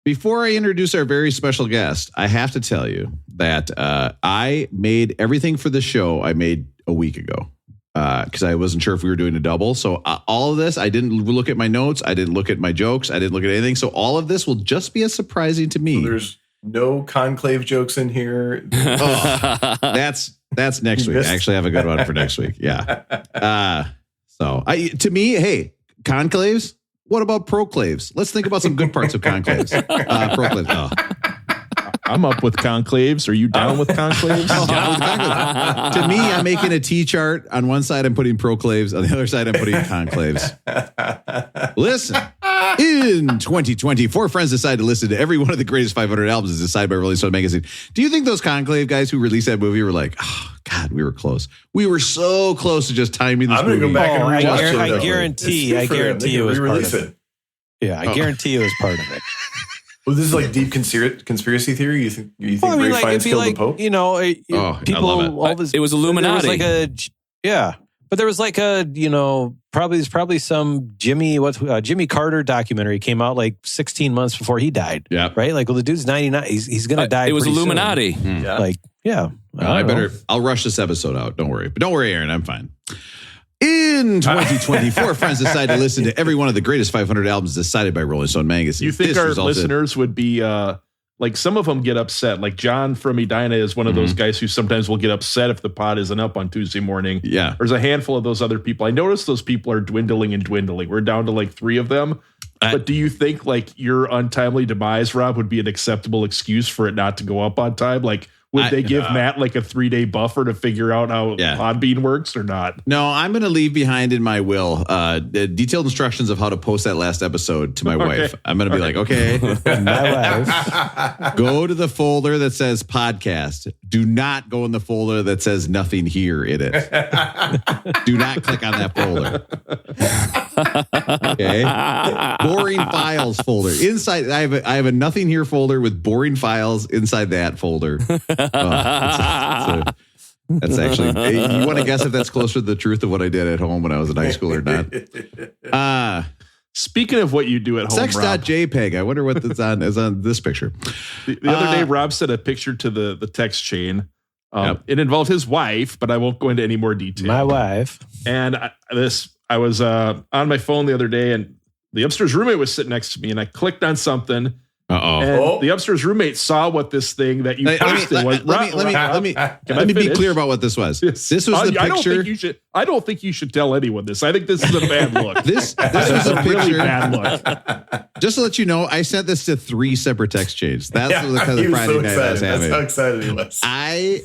Before I introduce our very special guest, I have to tell you that I made everything for the show I made a week ago because I wasn't sure if we were doing a double. So all of this, I didn't look at my notes. I didn't look at my jokes. I didn't look at anything. So all of this will just be as surprising to me. So there's no conclave jokes in here. Oh, that's next week. I actually have a good one for next week. Yeah. To me, hey, conclaves. What about proclaves? Let's think about some good parts of conclaves. Proclaves. Oh. I'm up with conclaves. Are you down with conclaves? To me, I'm making a T chart. On one side, I'm putting proclaves. On the other side, I'm putting conclaves. Listen, in 2020, 4 friends decided to listen to every one of the greatest 500 albums as decided by Rolling Stone magazine. Do you think those conclave guys who released that movie were like, oh, God, we were close. We were so close to just timing this movie. I'm going to go back and rewatch it. I guarantee it was part of it. Yeah, I guarantee it was part of it. Well, this is like deep conspiracy theory. You think Ray Fiennes killed the Pope? You know, people. I love it. It was Illuminati. But there was like a, probably some Jimmy Carter documentary came out like 16 months before he died. Yeah, right. Like, well, the dude's 99. He's gonna die. It was Illuminati. Yeah. Like, yeah. I'll rush this episode out. Don't worry. But don't worry, Aaron. I'm fine. In 2024, friends decided to listen to every one of the greatest 500 albums decided by Rolling Stone magazine. You think our listeners would be like, some of them get upset? Like John from Edina is one of those guys who sometimes will get upset if the pod isn't up on Tuesday morning. Yeah. There's a handful of those other people. I noticed those people are dwindling. We're down to like 3 of them. But do you think like your untimely demise, Rob, would be an acceptable excuse for it not to go up on time? Like, would they give Matt like a 3-day buffer to figure out how Podbean works or not? No, I'm going to leave behind in my will the detailed instructions of how to post that last episode to my wife. I'm going to be like, okay, my wife, go to the folder that says podcast. Do not go in the folder that says nothing here in it. Do not click on that folder. Okay. Boring files folder. Inside, I have a nothing here folder with boring files inside that folder. That's actually, you want to guess if that's closer to the truth of what I did at home when I was in high school or not? Speaking of what you do at home, sex.jpg. I wonder what that's on is on this picture. The other day, Rob sent a picture to the text chain. It involved his wife, but I won't go into any more detail. My wife. And I was on my phone the other day, and the upstairs roommate was sitting next to me, and I clicked on something. And the upstairs roommate saw what this thing that you posted was. Let me be clear about what this was. This was the picture. I don't think you should tell anyone this. I think this is a bad look. This was a picture. Really bad look. Just to let you know, I sent this to 3 separate text chains. That's the kind of Friday night I was having. That's how excited he was. I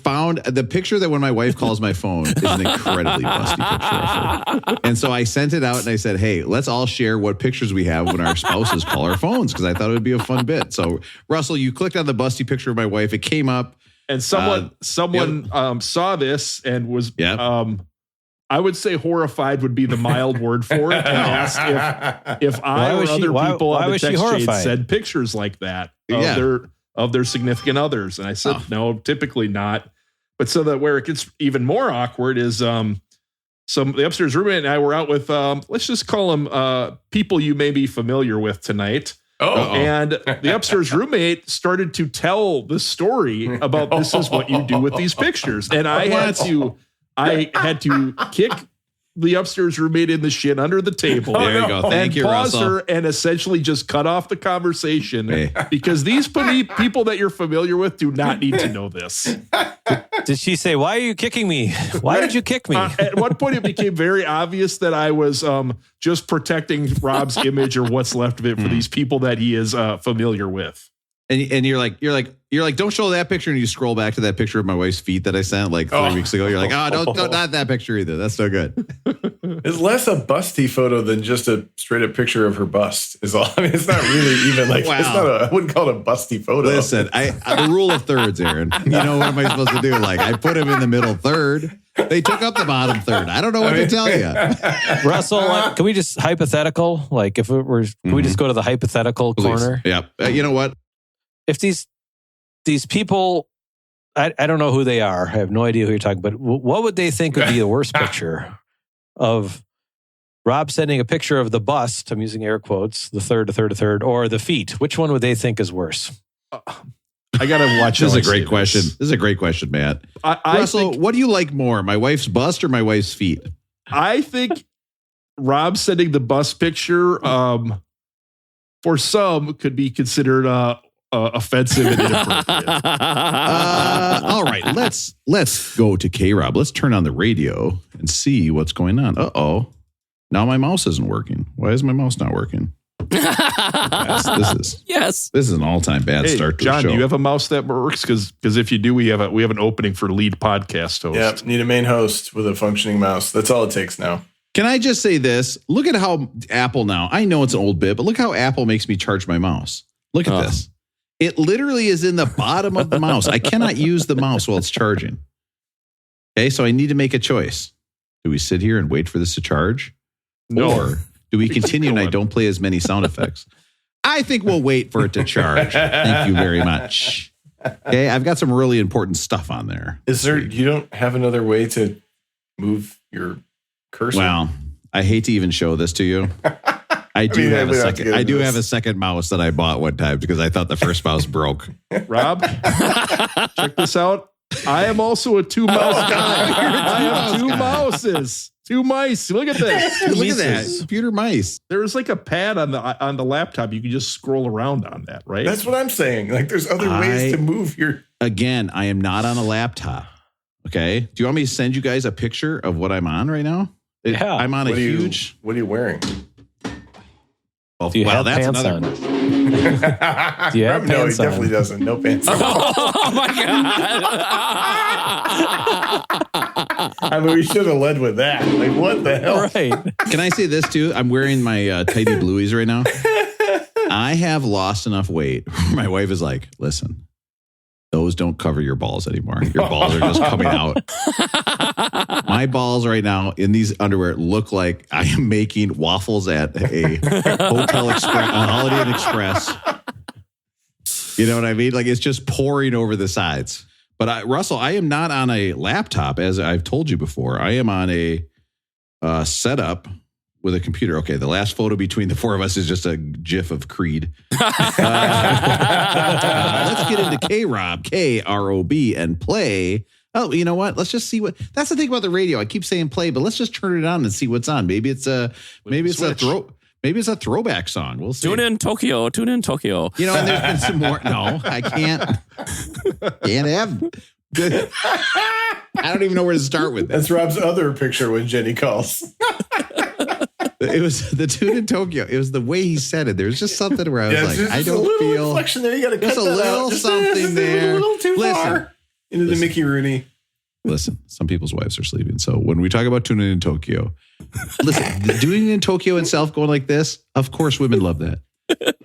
found the picture that when my wife calls my phone is an incredibly busty picture of her. And so I sent it out and I said, hey, let's all share what pictures we have when our spouses call our phones, because I thought it would be a fun bit. So Russell, you clicked on the busty picture of my wife. It came up. And someone saw this and was, I would say horrified would be the mild word for it, and asked if I or other people on the text chain said pictures like that of their significant others. And I said, no, typically not. But so that where it gets even more awkward is the upstairs roommate and I were out with, let's just call them people you may be familiar with tonight. And the upstairs roommate started to tell the story about this is what you do with these pictures. And I had to kick the upstairs roommate in the shin under the table. There you go. Thank you, pause Russell. her and essentially just cut off the conversation because these people that you're familiar with do not need to know this. Did she say, why are you kicking me? Why did you kick me? At one point, it became very obvious that I was just protecting Rob's image or what's left of it for these people that he is familiar with. And you're like, don't show that picture. And you scroll back to that picture of my wife's feet that I sent like 3 weeks ago. You're like, don't not that picture either. That's no good. It's less a busty photo than just a straight up picture of her bust is all. I mean, it's not really even like, it's not I wouldn't call it a busty photo. Listen, the rule of thirds, Aaron, you know, what am I supposed to do? Like I put him in the middle third. They took up the bottom third. I don't know what to tell you. Russell, can we just hypothetical? Like if it were, can we just go to the hypothetical corner? Yeah. You know what? If these people, I don't know who they are. I have no idea who you're talking about. What would they think would be the worst picture of Rob sending a picture of the bust, I'm using air quotes, the third, or the feet. Which one would they think is worse? I got to watch. This is a great question. This is a great question, Matt. Russell, what do you like more, my wife's bust or my wife's feet? I think Rob sending the bust picture, for some, could be considered offensive and inappropriate. All right, let's go to K-Rob. Let's turn on the radio and see what's going on. Uh-oh. Now my mouse isn't working. Why is my mouse not working? This is an all-time bad start to John, the show. do you have a mouse that works? Because if you do, we have an opening for lead podcast host. Yeah, need a main host with a functioning mouse. That's all it takes now. Can I just say this? Look at how Apple now, I know it's an old bit, but look how Apple makes me charge my mouse. Look at this. It literally is in the bottom of the mouse. I cannot use the mouse while it's charging. Okay, so I need to make a choice. Do we sit here and wait for this to charge? No. Or do we continue and I don't play as many sound effects? I think we'll wait for it to charge. Thank you very much. Okay, I've got some really important stuff on there. You don't have another way to move your cursor? Well, I hate to even show this to you. I do have a second mouse that I bought one time because I thought the first mouse broke. Rob, check this out. I am also a 2-mouse guy. I have 2 mouses. 2 mice. Look at this. Look at that. Computer mice. There's like a pad on the laptop. You can just scroll around on that, right? That's what I'm saying. Like there's other ways to move your... Again, I am not on a laptop. Okay. Do you want me to send you guys a picture of what I'm on right now? Yeah. I'm on huge... What are you wearing? Do you have that's pants another on? question. Do you have No, pants he definitely doesn't. No pants on. Oh my God. I mean, we should have led with that. Like, what the hell? Right. Can I say this too? I'm wearing my tidy blueies right now. I have lost enough weight. My wife is like, listen, those don't cover your balls anymore. Your balls are just coming out. My balls right now in these underwear look like I am making waffles at a Hotel Express, a Holiday Inn Express. You know what I mean? Like it's just pouring over the sides. But Russell, I am not on a laptop, as I've told you before. I am on a setup with a computer. Okay, the last photo between the four of us is just a GIF of Creed. Let's get into K-Rob, K-R-O-B, and play. Oh, you know what? Let's just see what. That's the thing about the radio. I keep saying play, but let's just turn it on and see what's on. Maybe it's a throwback song. We'll see. Tune in Tokyo. You know, and there's been some more. No, I can't. Can't have. I don't even know where to start with that. That's Rob's other picture when Jenny calls. It was the tune in Tokyo. It was the way he said it. There was just something where I was like, I don't feel. Inflection there. You got to cut just a little out. something there. A little too far into the Mickey Rooney. Listen, some people's wives are sleeping. So when we talk about tuning in Tokyo, listen, doing it in Tokyo itself going like this, of course, women love that.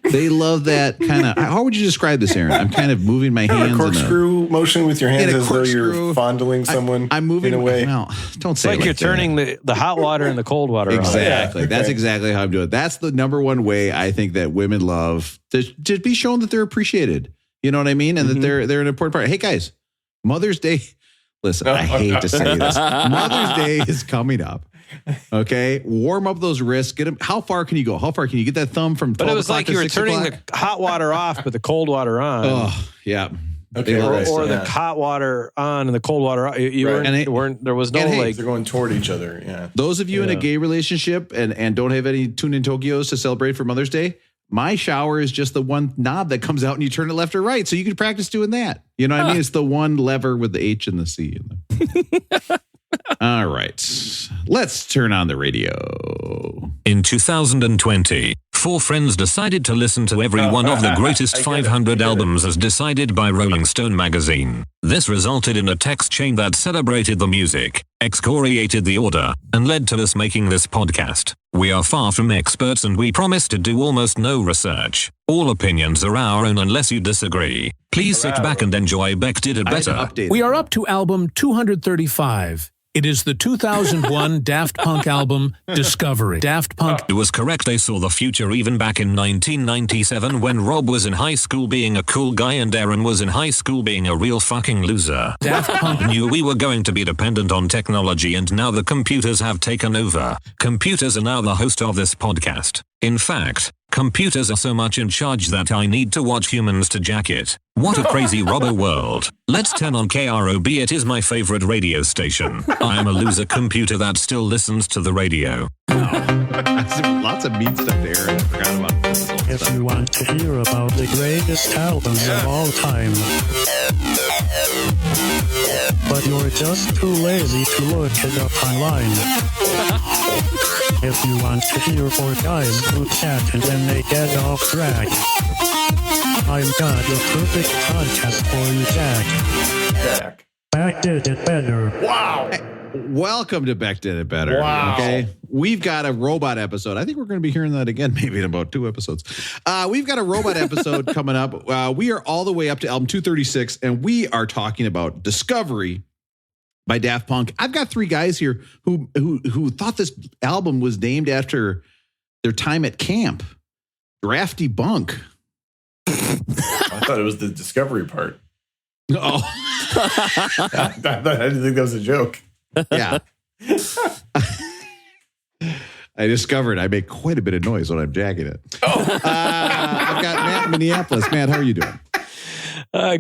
They love that kind of. How would you describe this, Aaron? I'm kind of moving my hands. A corkscrew motion with your hands as though you're corkscrew. fondling someone. I'm moving in a way. Well, don't say It's like you're turning the hot water and the cold water on. Exactly. Yeah, That's exactly how I'm doing it. That's the number one way I think that women love to be shown that they're appreciated. You know what I mean? And that they're an important part. Hey, guys, Mother's Day. Listen, I hate to say this. Mother's Day is coming up. Okay, warm up those wrists. Get them. How far can you go? How far can you get that thumb from? 12 but it was like you were turning o'clock? the hot water off, but the cold water on. Oh, yeah. Okay, or the hot water on and the cold water off. You weren't. There was no like. They're going toward each other. Yeah. Those of you in a gay relationship and don't have any Tune in Tokyos to celebrate for Mother's Day, my shower is just the one knob that comes out and you turn it left or right. So you can practice doing that. You know what I mean? It's the one lever with the H and the C. All right. Let's turn on the radio. In 2020, 4 friends decided to listen to every one of the greatest 500 albums as decided by Rolling Stone magazine. This resulted in a text chain that celebrated the music, excoriated the order, and led to us making this podcast. We are far from experts and we promise to do almost no research. All opinions are our own unless you disagree. Please sit back and enjoy Beck Did It Better. We are up to album 235. It is the 2001 Daft Punk album, Discovery. Daft Punk. It was correct. They saw the future even back in 1997 when Rob was in high school being a cool guy and Aaron was in high school being a real fucking loser. Daft Punk knew we were going to be dependent on technology, and now the computers have taken over. Computers are now the host of this podcast. In fact, computers are so much in charge that I need to watch Humans to Jack It. What a crazy Robbo world. Let's turn on KROB. It is my favorite radio station. I am a loser computer that still listens to the radio. Lots of mean stuff there. I forgot about this. If you want to hear about the greatest albums of all time, but you're just too lazy to look it up online. If you want to hear four guys who chat and then they get off track, I've got the perfect podcast for you, Jack. Back did it better. Wow. Welcome to Beck Did It Better. Wow. Okay. We've got a robot episode. I think we're going to be hearing that again, maybe in about 2 episodes. We've got a robot episode coming up. We are all the way up to album 236, and we are talking about Discovery by Daft Punk. I've got 3 guys here who thought this album was named after their time at camp. Drafty Bunk. I thought it was the Discovery part. Oh. I didn't think that was a joke. Yeah. I discovered I make quite a bit of noise when I'm jacking it. I've got Matt in Minneapolis. Matt, how are you doing?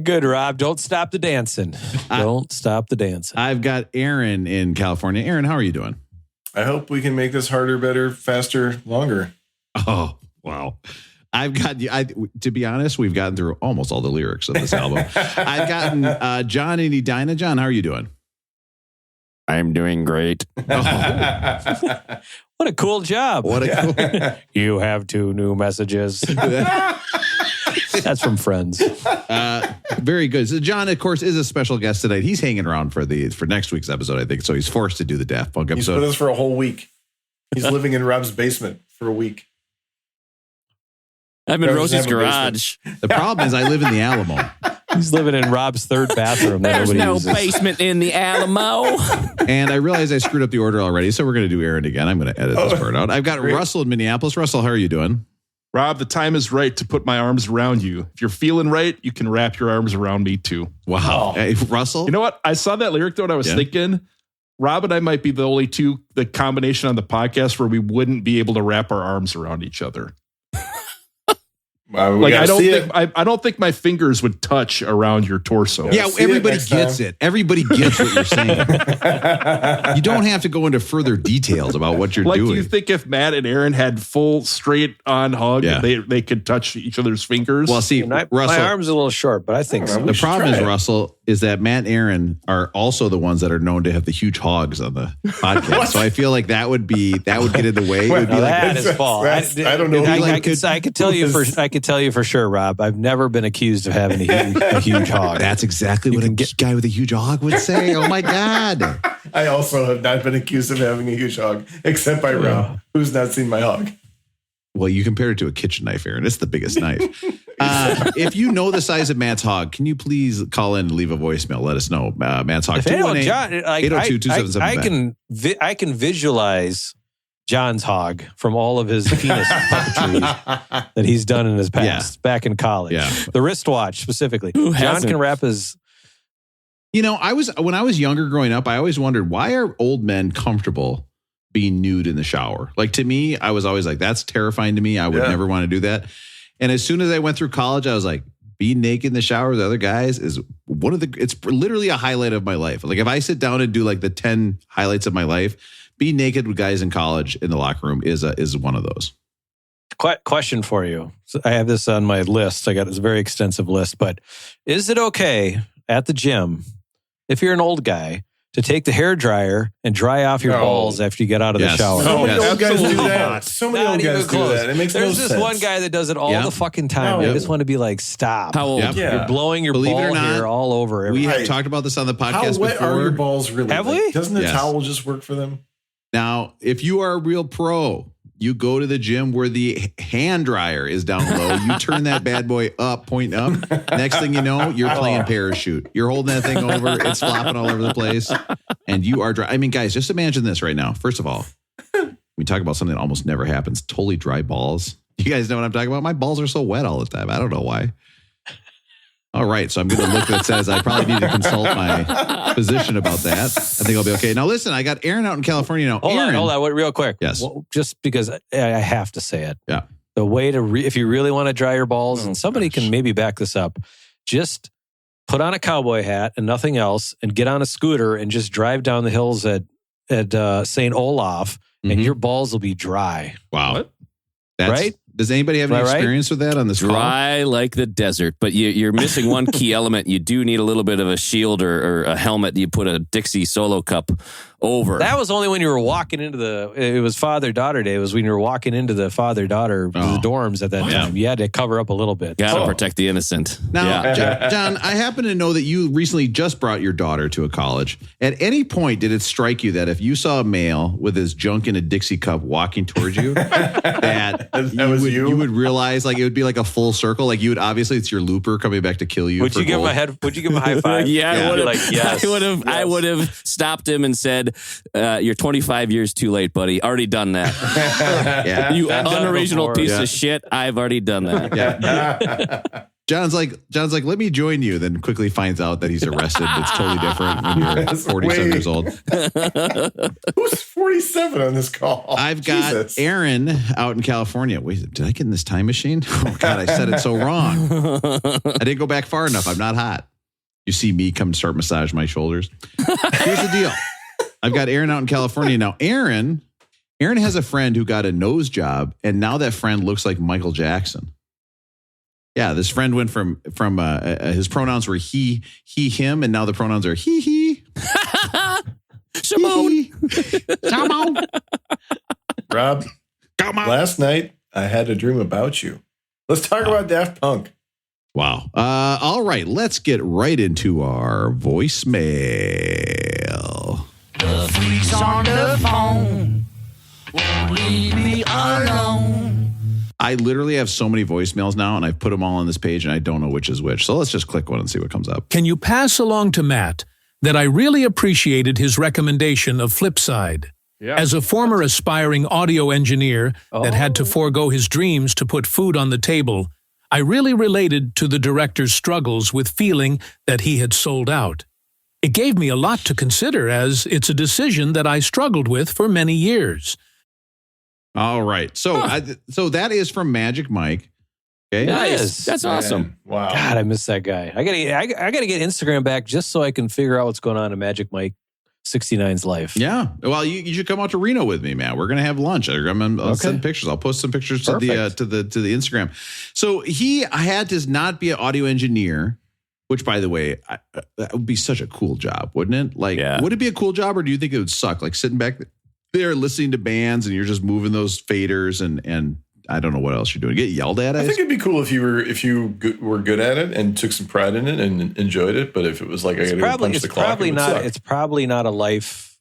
Good, Rob. Don't stop the dancing. Don't stop the dancing. I've got Aaron in California. Aaron, how are you doing? I hope we can make this harder, better, faster, longer. Oh, wow. I've got, to be honest, we've gotten through almost all the lyrics of this album. I've gotten John in Edina. John, how are you doing? I'm doing great. Oh. What a cool job. What a cool. You have 2 new messages. That's from Friends. Very good. So John, of course, is a special guest tonight. He's hanging around for next week's episode, I think. So he's forced to do the Daft Punk episode. He's with us for a whole week. He's living in Rob's basement for a week. I'm in Rosie's garage. The problem is I live in the Alamo. He's living in Rob's 3rd bathroom. There's no uses. basement in the Alamo. And I realize I screwed up the order already, so we're going to do Aaron again. I'm going to edit this part out. I've got Russell in Minneapolis. Russell, how are you doing? Rob, the time is right to put my arms around you. If you're feeling right, you can wrap your arms around me too. Wow. Hey, Russell? You know what? I saw that lyric though, and I was thinking, Rob and I might be the only 2, the combination on the podcast where we wouldn't be able to wrap our arms around each other. I don't think my fingers would touch around your torso. Yeah, everybody gets it. Everybody gets what you're saying. You don't have to go into further details about what you're doing. Do you think if Matt and Aaron had full straight on hug, they could touch each other's fingers? Well, see, Russell, my arm's a little short, but I think so. The problem is, Russell, is that Matt and Aaron are also the ones that are known to have the huge hogs on the podcast. So I feel like that would get in the way. It would be that is false. I don't know. I could tell you for sure, Rob. I've never been accused of having a huge hog. That's exactly what a guy with a huge hog would say. Oh my God. I also have not been accused of having a huge hog, except by Rob, who's not seen my hog. Well, you compare it to a kitchen knife, Aaron. It's the biggest knife. If you know the size of Matt's hog, can you please call in and leave a voicemail? Let us know. Matt's hog. 218-802-277. I can visualize John's hog from all of his penis puppetry that he's done in his past, back in college. Yeah. The wristwatch specifically. John can wrap his... You know, when I was younger growing up, I always wondered, why are old men comfortable being nude in the shower? Like, to me, I was always like, that's terrifying to me. I would never want to do that. And as soon as I went through college, I was like, being naked in the shower with other guys is it's literally a highlight of my life. Like, if I sit down and do like the 10 highlights of my life, being naked with guys in college in the locker room is one of those. Question for you. So I have this on my list. I got this very extensive list, but is it okay at the gym, if you're an old guy, to take the hairdryer and dry off your balls after you get out of the shower? So many old guys do that. So many old guys do that. It makes no sense. There's this one guy that does it all the fucking time. I just want to be like, stop. How old? Yep. You're blowing your ball hair all over everything. We have talked about this on the podcast before. How wet are your balls really? Have we? Doesn't a towel just work for them? Now, if you are a real pro, You go to the gym where the hand dryer is down low. You turn that bad boy up, pointing up. Next thing you know, you're playing parachute. You're holding that thing over. It's flopping all over the place. And you are dry. I mean, guys, just imagine this right now. First of all, we talk about something that almost never happens. Totally dry balls. You guys know what I'm talking about? My balls are so wet all the time. I don't know why. All right, so I'm going to look that says I probably need to consult my physician about that. I think I'll be okay. Now, listen, I got Aaron out in California now. Hold on, real quick. Yes. Well, just because I have to say it. Yeah. The way to, if you really want to dry your balls, and somebody can maybe back this up, just put on a cowboy hat and nothing else and get on a scooter and just drive down the hills at St. Olaf and your balls will be dry. Wow. That's, right? Does anybody have any experience with that on this dry call? Like the desert, but you're missing one key element. You do need a little bit of a shield or a helmet. You put a Dixie Solo cup over. That was only when you were walking into it was father-daughter day. It was when you were walking into the father-daughter the dorms at that time. You had to cover up a little bit. Got to protect the innocent. Now, John, I happen to know that you recently just brought your daughter to a college. At any point, did it strike you that if you saw a male with his junk in a Dixie cup walking towards you, that you would realize like it would be like a full circle? Like you would obviously, it's your looper coming back to kill you. Would you give him a high five? I would have. Like, yes. I would have stopped him and said, "You're 25 years too late, buddy. Already done that. You unoriginal piece of shit. I've already done that." Yeah. John's like, let me join you. Then quickly finds out that he's arrested. It's totally different when you're 47 years old. Who's 47 on this call? I've got Aaron out in California. Wait, did I get in this time machine? Oh God, I said it so wrong. I didn't go back far enough. I'm not hot. You see me come start massage my shoulders. Here's the deal. I've got Aaron out in California now. Aaron has a friend who got a nose job, and now that friend looks like Michael Jackson. Yeah, this friend went from his pronouns were he, him, and now the pronouns are he. Shimon. Rob, last night I had a dream about you. Let's talk about Daft Punk. Wow. All right, let's get right into our voicemail. The freaks on the phone won't leave me alone. I literally have so many voicemails now, and I've put them all on this page, and I don't know which is which. So let's just click one and see what comes up. Can you pass along to Matt that I really appreciated his recommendation of Flipside? Yeah. As a former aspiring audio engineer that had to forego his dreams to put food on the table, I really related to the director's struggles with feeling that he had sold out. It gave me a lot to consider, as it's a decision that I struggled with for many years. All right. So so that is from Magic Mike. Okay. Nice. That's awesome. Wow. God, I miss that guy. I gotta get Instagram back just so I can figure out what's going on in Magic Mike 69's life. Yeah. Well, you should come out to Reno with me, man. We're gonna have lunch. I'll send pictures. I'll post some pictures to the Instagram. So he had to not be an audio engineer, which, by the way, that would be such a cool job, wouldn't it? Like, would it be a cool job, or do you think it would suck? Like sitting back there listening to bands and you're just moving those faders and I don't know what else you're doing. Get yelled at? I think it'd be cool if you were good at it and took some pride in it and enjoyed it. But if it was like I got to go punch the clock, it's probably not a life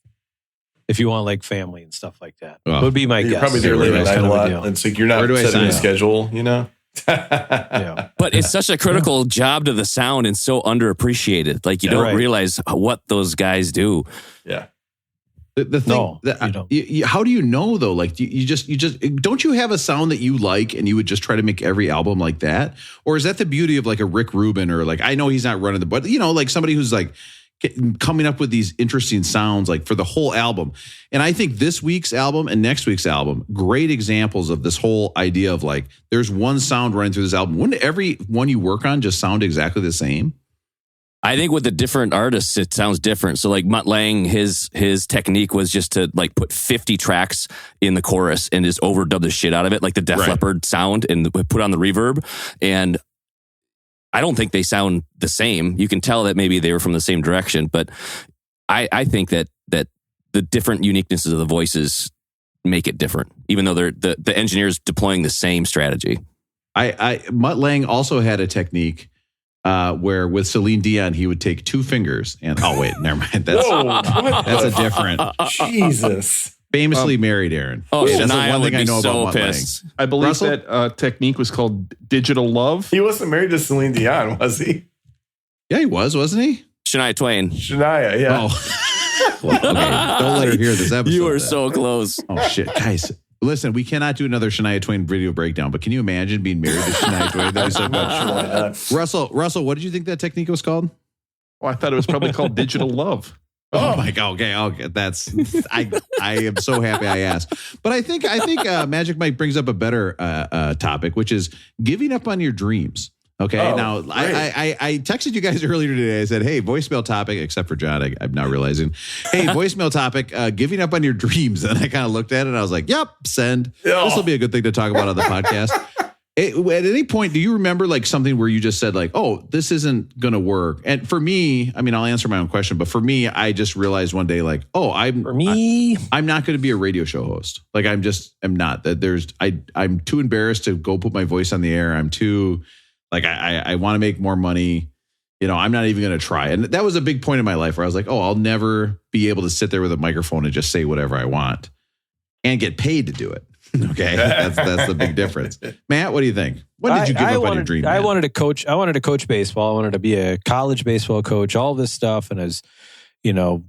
if you want like family and stuff like that. Would be my guess. You're probably there late at night a lot. It's like you're not setting a schedule, you know. Yeah. But it's such a critical job to the sound and so underappreciated. Like you don't realize what those guys do. Yeah. The thing, how do you know though? Like you just don't you have a sound that you like and you would just try to make every album like that? Or is that the beauty of like a Rick Rubin or like, I know he's not running but you know, like somebody who's like coming up with these interesting sounds like for the whole album. And I think this week's album and next week's album, great examples of this whole idea of like, there's one sound running through this album. Wouldn't every one you work on just sound exactly the same? I think with the different artists, it sounds different. So like Mutt Lange, his technique was just to like put 50 tracks in the chorus and just overdub the shit out of it, like the Def Leppard sound, and put on the reverb. And I don't think they sound the same. You can tell that maybe they were from the same direction, but I think that the different uniquenesses of the voices make it different, even though they're the engineers deploying the same strategy. Mutt Lange also had a technique where with Celine Dion, he would take two fingers and never mind. That's a different. Jesus. Famously married Aaron. Oh, that's Shania the one would thing I be know so about pissed. I believe Russell? that technique was called digital love. He wasn't married to Celine Dion, was he? Yeah, he was, wasn't he? Shania Twain. Shania, yeah. Oh. Well, okay. Don't let her hear this episode. You are then. so close. Oh, shit. Guys, listen, we cannot do another Shania Twain video breakdown, but can you imagine being married to Shania Twain? That was so good. Russell, what did you think that technique was called? Well, I thought it was probably called digital love. Oh my God. Okay. That's, I am so happy I asked. But I think Magic Mike brings up a better topic, which is giving up on your dreams. Okay. Now, I texted you guys earlier today. I said, hey, voicemail topic, except for John, I'm now realizing. Hey, voicemail topic, giving up on your dreams. And I kind of looked at it and I was like, yep, send. This will be a good thing to talk about on the podcast. At any point, do you remember like something where you just said like, oh, this isn't going to work? And for me, I mean, I'll answer my own question, but for me, I just realized one day like, oh, I'm not going to be a radio show host. Like I'm not that I'm too embarrassed to go put my voice on the air. I'm too like, I want to make more money. You know, I'm not even going to try. And that was a big point in my life where I was like, oh, I'll never be able to sit there with a microphone and just say whatever I want and get paid to do it. Okay, that's the big difference. Matt, what do you think? When did you give up on your dream? I wanted to coach baseball. I wanted to be a college baseball coach, all this stuff. And as you know,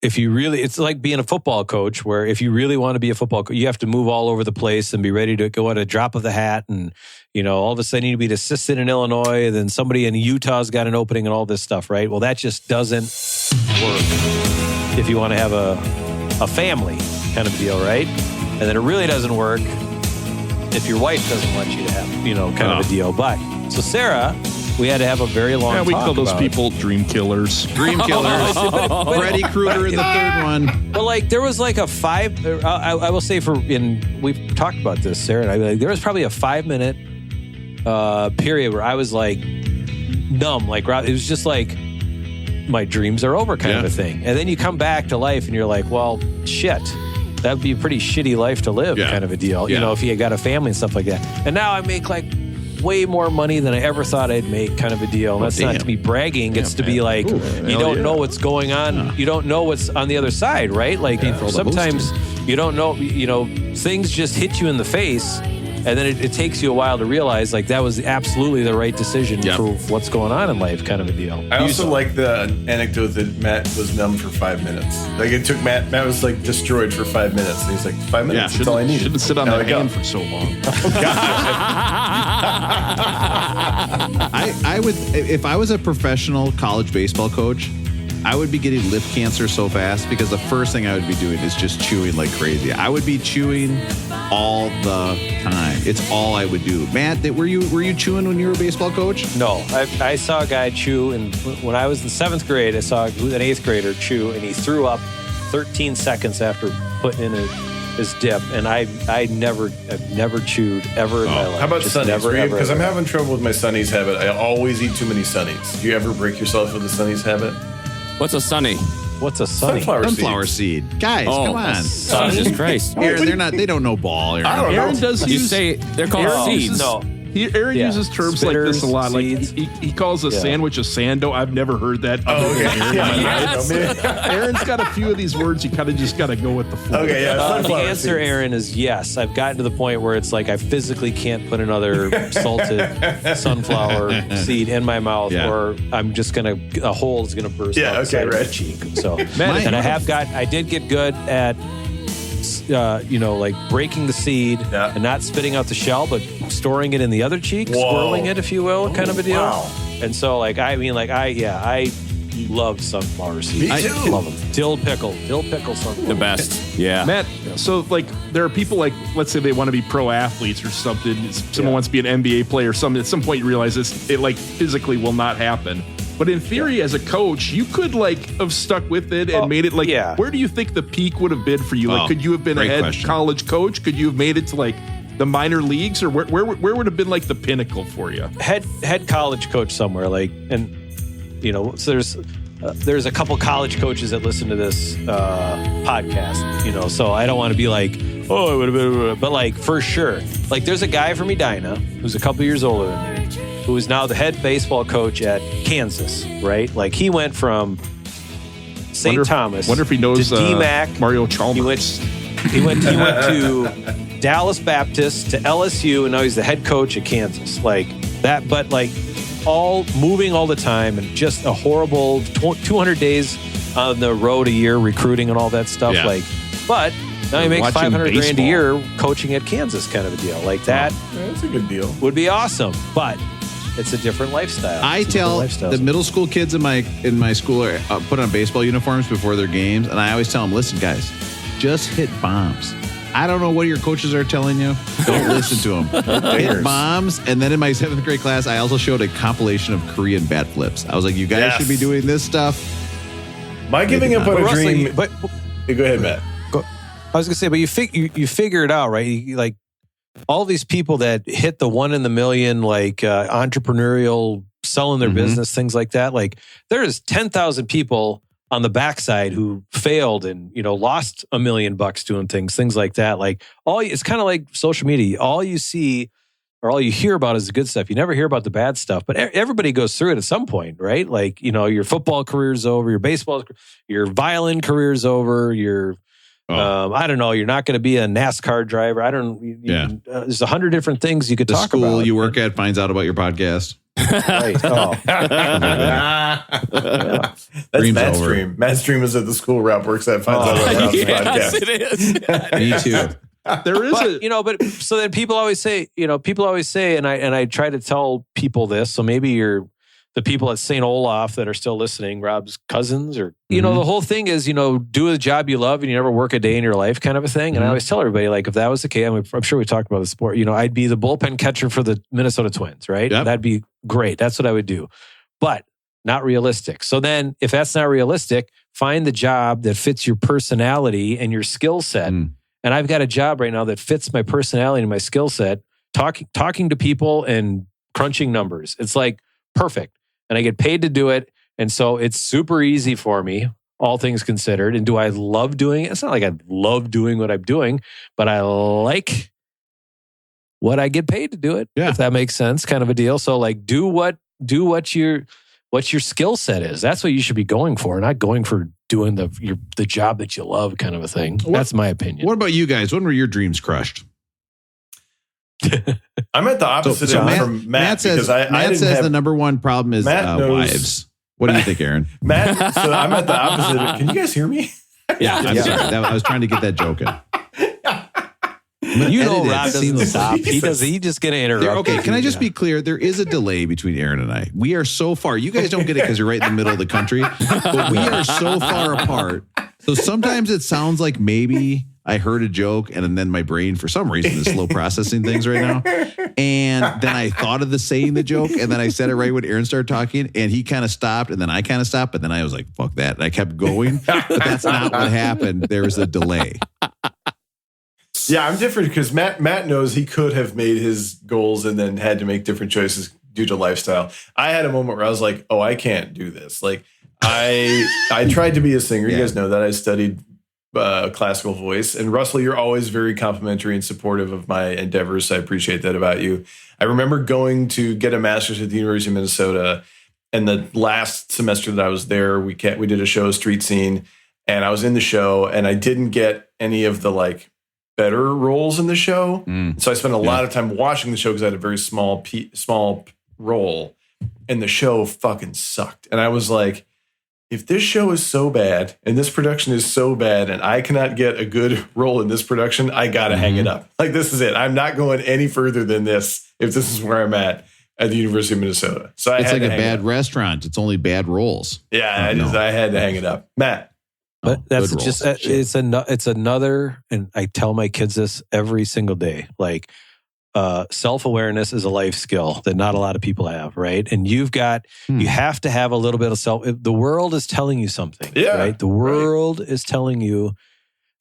it's like being a football coach, where if you really want to be a football coach, you have to move all over the place and be ready to go at a drop of the hat. And, you know, all of a sudden you need to be an assistant in Illinois, and then somebody in Utah's got an opening and all this stuff, right? Well, that just doesn't work if you want to have a family kind of deal, right? And then it really doesn't work if your wife doesn't want you to have, you know, kind of a deal. But so Sarah, we had to have a very long talk. We call those people dream killers. Dream killers. Freddy Krueger in the third one. But like there was like I will say we've talked about this, Sarah, and I like there was probably a 5-minute period where I was like numb. Like it was just like my dreams are over kind of a thing. And then you come back to life and you're like, well, shit. That would be a pretty shitty life to live, kind of a deal. You know, if you got a family and stuff like that. And now I make like way more money than I ever thought I'd make, kind of a deal. And that's not to be bragging. It's to be like, you don't know what's going on. You don't know what's on the other side, right? Like sometimes you don't know, you know, things just hit you in the face. And then it takes you a while to realize like that was absolutely the right decision for what's going on in life, kind of a deal. I also like the anecdote that Matt was numb for 5 minutes. Like it took Matt was like destroyed for 5 minutes. And he's like, 5 minutes, that's all I need. Shouldn't sit on that hand for so long. I would, if I was a professional college baseball coach, I would be getting lip cancer so fast because the first thing I would be doing is just chewing like crazy. I would be chewing all the time. It's all I would do. Matt, were you chewing when you were a baseball coach? No, I saw a guy chew, and when I was in 7th grade, I saw an 8th grader chew, and he threw up 13 seconds after putting in his dip, and I've never chewed ever in my life. How about Sunnies? Because I'm having trouble with my Sunnies habit. I always eat too many Sunnies. Do you ever break yourself with a Sunnies habit? What's a Sunny? What's a Sunny? Sunflower seed. Guys, come on. Jesus Christ. Aaron, they don't know ball. Aaron does use, they're called seeds. No. Aaron uses terms Spitters, like this a lot. seeds. Like he calls a sandwich a sando. I've never heard that. Aaron's got a few of these words. You kind of just got to go with the flow. Okay, the answer, Aaron, is yes. I've gotten to the point where it's like I physically can't put another salted sunflower seed in my mouth, or I'm just gonna a hole is gonna burst out the my cheek. So, and I did get good at. Like breaking the seed and not spitting out the shell, but storing it in the other cheek, swirling it, if you will, kind of a deal. Wow. And so, I love sunflower seeds. Me too. I love them. Dill pickle sunflower. The best. Yeah. Matt, so there are people let's say they want to be pro athletes or something. Someone wants to be an NBA player or something. At some point you realize it physically will not happen. But in theory, as a coach, you could have stuck with it and made it where do you think the peak would have been for you? Could you have been a head college coach? Could you have made it to the minor leagues, or where would have been the pinnacle for you? Head college coach somewhere, so there's a couple college coaches that listen to this podcast, so I don't want to be it would have been, but for sure, there's a guy from Edina who's a couple years older than me, who is now the head baseball coach at Kansas, right? He went from St. Thomas wonder if he knows to DMAC. Mario Chalmers. He went to Dallas Baptist, to LSU, and now he's the head coach at Kansas. Like that, but like all moving all the time and just a horrible 200 days on the road a year recruiting and all that stuff. Yeah. Like, but now he makes $500,000 a year coaching at Kansas, kind of a deal. Like that. That's a good deal. Would be awesome, but it's a different lifestyle. I tell the middle school kids in my school are put on baseball uniforms before their games, and I always tell them, listen, guys, just hit bombs. I don't know what your coaches are telling you. Don't listen to them. Hit bombs. And then in my 7th grade class, I also showed a compilation of Korean bat flips. I was like, you guys should be doing this stuff. My giving up on a dream. But go ahead, Matt. I was gonna say, but you figure it out, right? Like all these people that hit the 1 in a million, like entrepreneurial, selling their business, things like that. Like there's 10,000 people on the backside who failed and lost $1 million doing things like that. Like it's kind of like social media. All you see or all you hear about is the good stuff. You never hear about the bad stuff, but everybody goes through it at some point, right? Like your football career's over, your baseball, your violin career's over, your I don't know. You're not going to be a NASCAR driver. I don't. There's 100 different things you could talk about. The school you work at finds out about your podcast. Right. Oh. That's Matt's dream. Matt's dream is that the school rep works at finds out about Rob's podcast. It is. Me too. There is but so then people always say, and I try to tell people this. So maybe you're the people at St. Olaf that are still listening, Rob's cousins, or, the whole thing is, do a job you love and you never work a day in your life kind of a thing. And I always tell everybody, like, if that was the case, I'm sure we talked about the sport, I'd be the bullpen catcher for the Minnesota Twins, right? Yep. That'd be great. That's what I would do. But not realistic. So then if that's not realistic, find the job that fits your personality and your skill set. And I've got a job right now that fits my personality and my skill set, talking to people and crunching numbers. It's like perfect. And I get paid to do it. And so it's super easy for me, all things considered. And do I love doing it? It's not like I love doing what I'm doing, but I like what I get paid to do it. Yeah. If that makes sense, kind of a deal. So like do what your skill set is. That's what you should be going for, not going for doing the job that you love kind of a thing. That's my opinion. What about you guys? When were your dreams crushed? I'm at the opposite end from Matt says, Matt says the number one problem is wives. What do you think, Aaron? Matt, so I'm at the opposite. Can you guys hear me? Yeah, I'm sorry. I was trying to get that joke in. But Rob doesn't stop. He's just going to interrupt. Okay, can I just be clear? There is a delay between Aaron and I. We are so far. You guys don't get it because you're right in the middle of the country. But we are so far apart. So sometimes it sounds like maybe I heard a joke and then my brain, for some reason, is slow processing things right now. And then I thought of saying the joke and then I said it right when Aaron started talking and he kind of stopped and then I kind of stopped. But then I was like, fuck that. And I kept going. But that's not what happened. There was a delay. Yeah, I'm different because Matt knows he could have made his goals and then had to make different choices due to lifestyle. I had a moment where I was like, oh, I can't do this. Like I tried to be a singer. You guys know that. I studied classical voice. And Russell, you're always very complimentary and supportive of my endeavors. So I appreciate that about you. I remember going to get a master's at the University of Minnesota. And the last semester that I was there, we did a show, Street Scene. And I was in the show and I didn't get any of the better roles in the show. So I spent a lot of time watching the show because I had a very small role. And the show fucking sucked. And I was like, if this show is so bad and this production is so bad and I cannot get a good role in this production, I got to hang it up. Like, this is it. I'm not going any further than this if this is where I'm at the University of Minnesota. So it's like a bad restaurant. It's only bad roles. Yeah, I had to hang it up. Matt. But that's just, it's another, and I tell my kids this every single day, self-awareness is a life skill that not a lot of people have, right? And you have to have a little bit of the world is telling you something, right? The world is telling you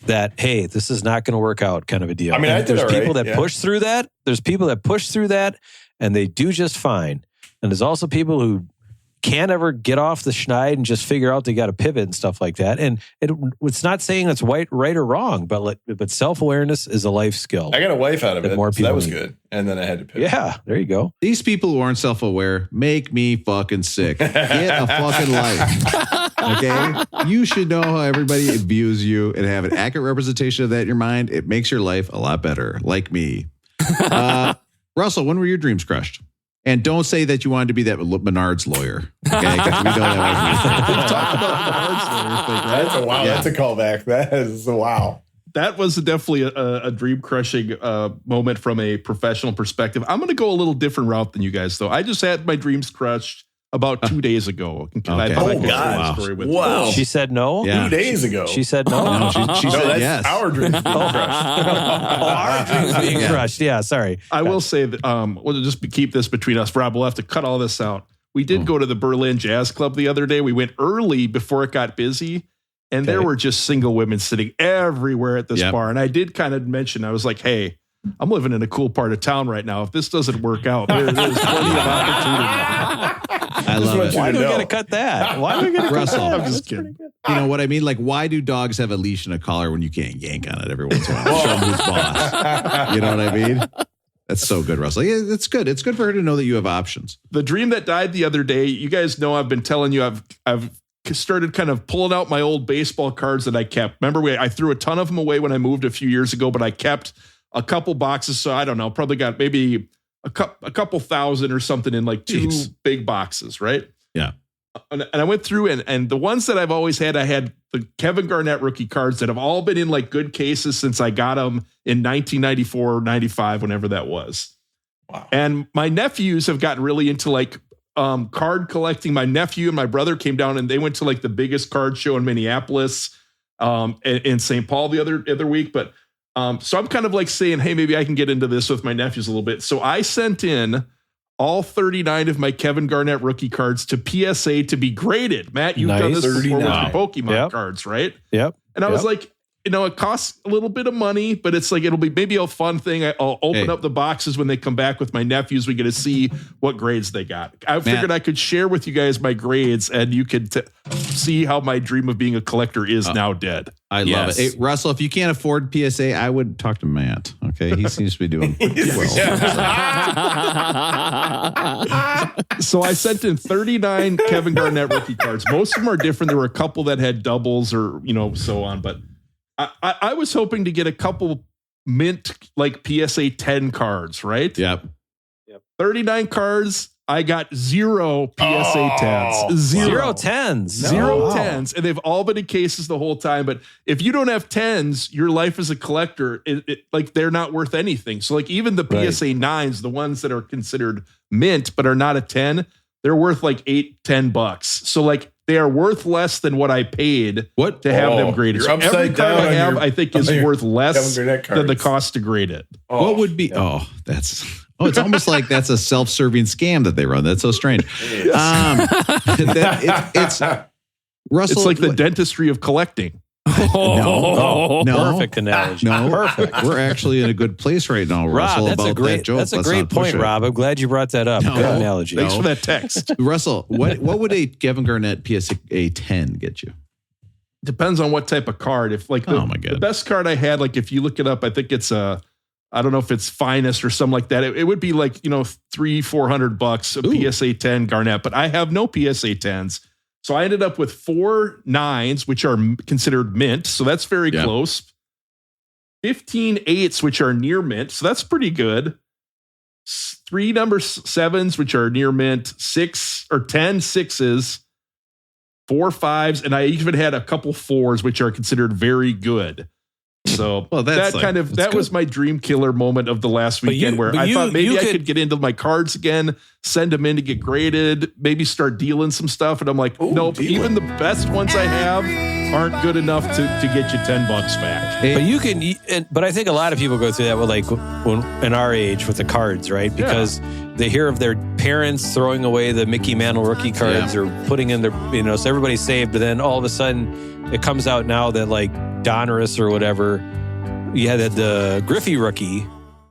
that, hey, this is not going to work out, kind of a deal. I mean, there's people that push through that. There's people that push through that and they do just fine. And there's also people who can't ever get off the schneid and just figure out they got to pivot and stuff like that. And it's not saying it's right or wrong, but self-awareness is a life skill. I got a wife out of it. So that was good. And then I had to pivot. Yeah, there you go. These people who aren't self-aware make me fucking sick. Get a fucking life. Okay? You should know how everybody views you and have an accurate representation of that in your mind. It makes your life a lot better. Like me. Russell, when were your dreams crushed? And don't say that you wanted to be that Menard's lawyer. Okay? We know that. Talk about Menard's lawyer thing, right? That's a wow. Yeah. That's a callback. That is a wow. That was definitely a dream crushing moment from a professional perspective. I'm going to go a little different route than you guys, though. I just had my dreams crushed about 2 days ago. Okay. Wow. She said no? Yeah. 2 days ago. She said no? She said yes. Our dreams being crushed. Our dreams being crushed. Yeah, sorry. I will say that, we'll just keep this between us. Rob, we'll have to cut all this out. We did go to the Berlin Jazz Club the other day. We went early before it got busy. And there were just single women sitting everywhere at this bar. And I did kind of mention, I was like, hey, I'm living in a cool part of town right now. If this doesn't work out, there's plenty of opportunity. I love it. Why do we got to cut that? Why do we got to cut that? I'm just kidding. You know what I mean? Like, why do dogs have a leash and a collar when you can't yank on it every once in a while? Show them who's boss. You know what I mean? That's so good, Russell. Yeah, it's good. It's good for her to know that you have options. The dream that died the other day, you guys know I've been telling you I've started kind of pulling out my old baseball cards that I kept. Remember, I threw a ton of them away when I moved a few years ago, but I kept a couple boxes. So I don't know, probably got maybe a couple thousand or something in like two big boxes, right? Yeah. And I went through and the ones that I've always had, I had the Kevin Garnett rookie cards that have all been in like good cases since I got them in 1994 or 95, whenever that was. Wow. And my nephews have gotten really into like card collecting. My nephew and my brother came down and they went to like the biggest card show in Minneapolis, in St. Paul the other week. But so I'm kind of like saying, hey, maybe I can get into this with my nephews a little bit. So I sent in all 39 of my Kevin Garnett rookie cards to PSA to be graded. Matt, you've done this before with your Pokemon cards, right? Yep. And I was like, you know, it costs a little bit of money, but it's like, it'll be maybe a fun thing. I'll open up the boxes when they come back with my nephews. We get to see what grades they got. I figured I could share with you guys my grades and you could see how my dream of being a collector is now dead. I love it. Hey, Russell, if you can't afford PSA, I would talk to Matt. Okay. He seems to be doing well. So I sent in 39 Kevin Garnett rookie cards. Most of them are different. There were a couple that had doubles or, you know, so on, but I was hoping to get a couple mint like PSA 10 cards, right? Yep. 39 cards. I got 0 PSA 10s. Zero 10s. Zero 10s. And they've all been in cases the whole time. But if you don't have 10s, your life as a collector, like they're not worth anything. So like even the PSA 9s, the ones that are considered mint but are not a 10, they're worth like $8-10. So like they are worth less than what I paid to have them graded. So every card I have, I think, is worth less than the cost to grade it. What would be? It's almost like that's a self-serving scam that they run. That's so strange. It's Russell. It's like the dentistry of collecting. No. Perfect analogy. No, perfect. We're actually in a good place right now, Russell. Rob, that's a great point, Rob. I'm glad you brought that up. Good analogy. Thanks for that text, Russell. What would a Kevin Garnett PSA 10 get you? Depends on what type of card. If like the best card I had, like if you look it up, I think it's I don't know if it's Finest or something like that. It would be like, you know, $300-400 a PSA 10 Garnett, but I have no PSA 10s. So I ended up with 4 9s, which are considered mint. So that's very close. 15 8s, which are near mint. So that's pretty good. 3 number 7s, which are near mint. 6 or 10 6s. 4 5s. And I even had a couple 4s, which are considered very good. So that was my dream killer moment of the last weekend where I thought maybe I could get into my cards again, send them in to get graded, maybe start dealing some stuff. And I'm like, nope, even the best ones I have aren't good enough to get you $10 back. But you can, but I think a lot of people go through that with like when in our age with the cards, right? Because they hear of their parents throwing away the Mickey Mantle rookie cards or putting in their, you know, so everybody's saved. But then all of a sudden it comes out now that like Donruss or whatever, you had the Griffey rookie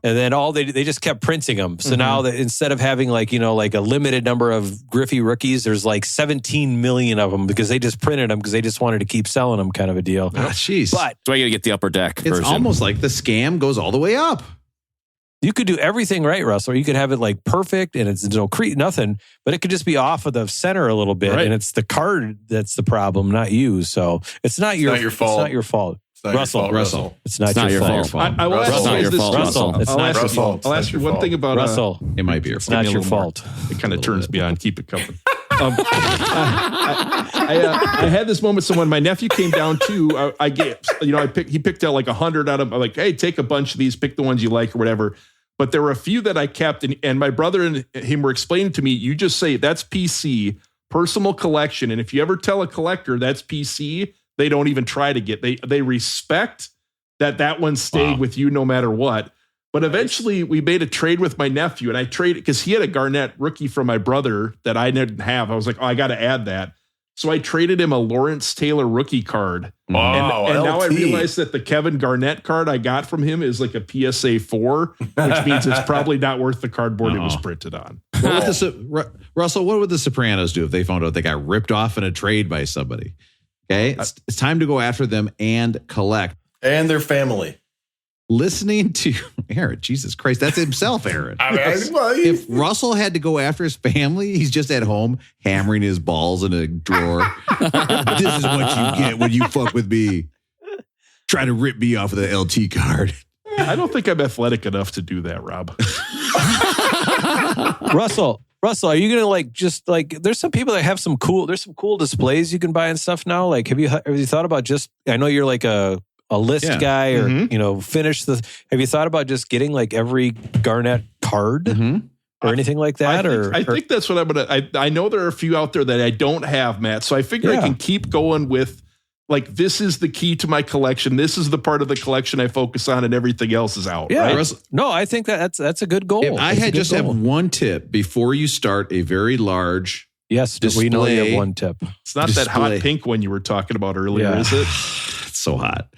And then they just kept printing them. So now that instead of having like a limited number of Griffey rookies, there's like 17 million of them because they just printed them because they just wanted to keep selling them, kind of a deal. Jeez. But so I got to get the upper deck it's version. almost like the scam goes all the way up. you could do everything right, Russell. You could have it like perfect and it's nothing, but it could just be off of the center a little bit. Right. And it's the card that's the problem, not you. So it's not your fault. It's not your fault. Russell. It's not your fault. I will ask you this, Russell. It's not your fault. I'll ask you one thing about Russell. It might be your fault. It's not your fault. It kind of turns me on. Keep it coming. I had this moment. So when my nephew came down too, he picked out like 100 out of, like, hey, take a bunch of these, pick the ones you like or whatever. But there were a few that I kept, and my brother and him were explaining to me, you just say that's PC, personal collection. And if you ever tell a collector that's PC, they don't even try to get, they respect that one stayed with you no matter what. But eventually we made a trade with my nephew, and I traded because he had a Garnett rookie from my brother that I didn't have. I was like, I got to add that. So I traded him a Lawrence Taylor rookie card. And now I realize that the Kevin Garnett card I got from him is like a PSA 4, which means it's probably not worth the cardboard it was printed on. Russell, what would the Sopranos do if they found out they got ripped off in a trade by somebody? Okay, it's time to go after them and collect. And their family. Listening to Aaron, Jesus Christ, that's himself, Aaron. If Russell had to go after his family, he's just at home hammering his balls in a drawer. This is what you get when you fuck with me. Trying to rip me off of the LT card. I don't think I'm athletic enough to do that, Rob. Russell, are you gonna there's some people that have some cool displays you can buy and stuff now. Like, have you thought about I know you're like a list guy or, finish have you thought about just getting like every Garnett card or anything like that? I think that's what I'm going to, I know there are a few out there that I don't have, Matt. So I figure I can keep going with like, this is the key to my collection. This is the part of the collection I focus on and everything else is out. Yeah. Right? No, I think that's a good goal. If I had just have one tip before you start a very large display. We know you have one tip. It's not that hot pink one you were talking about earlier, is it? It's so hot.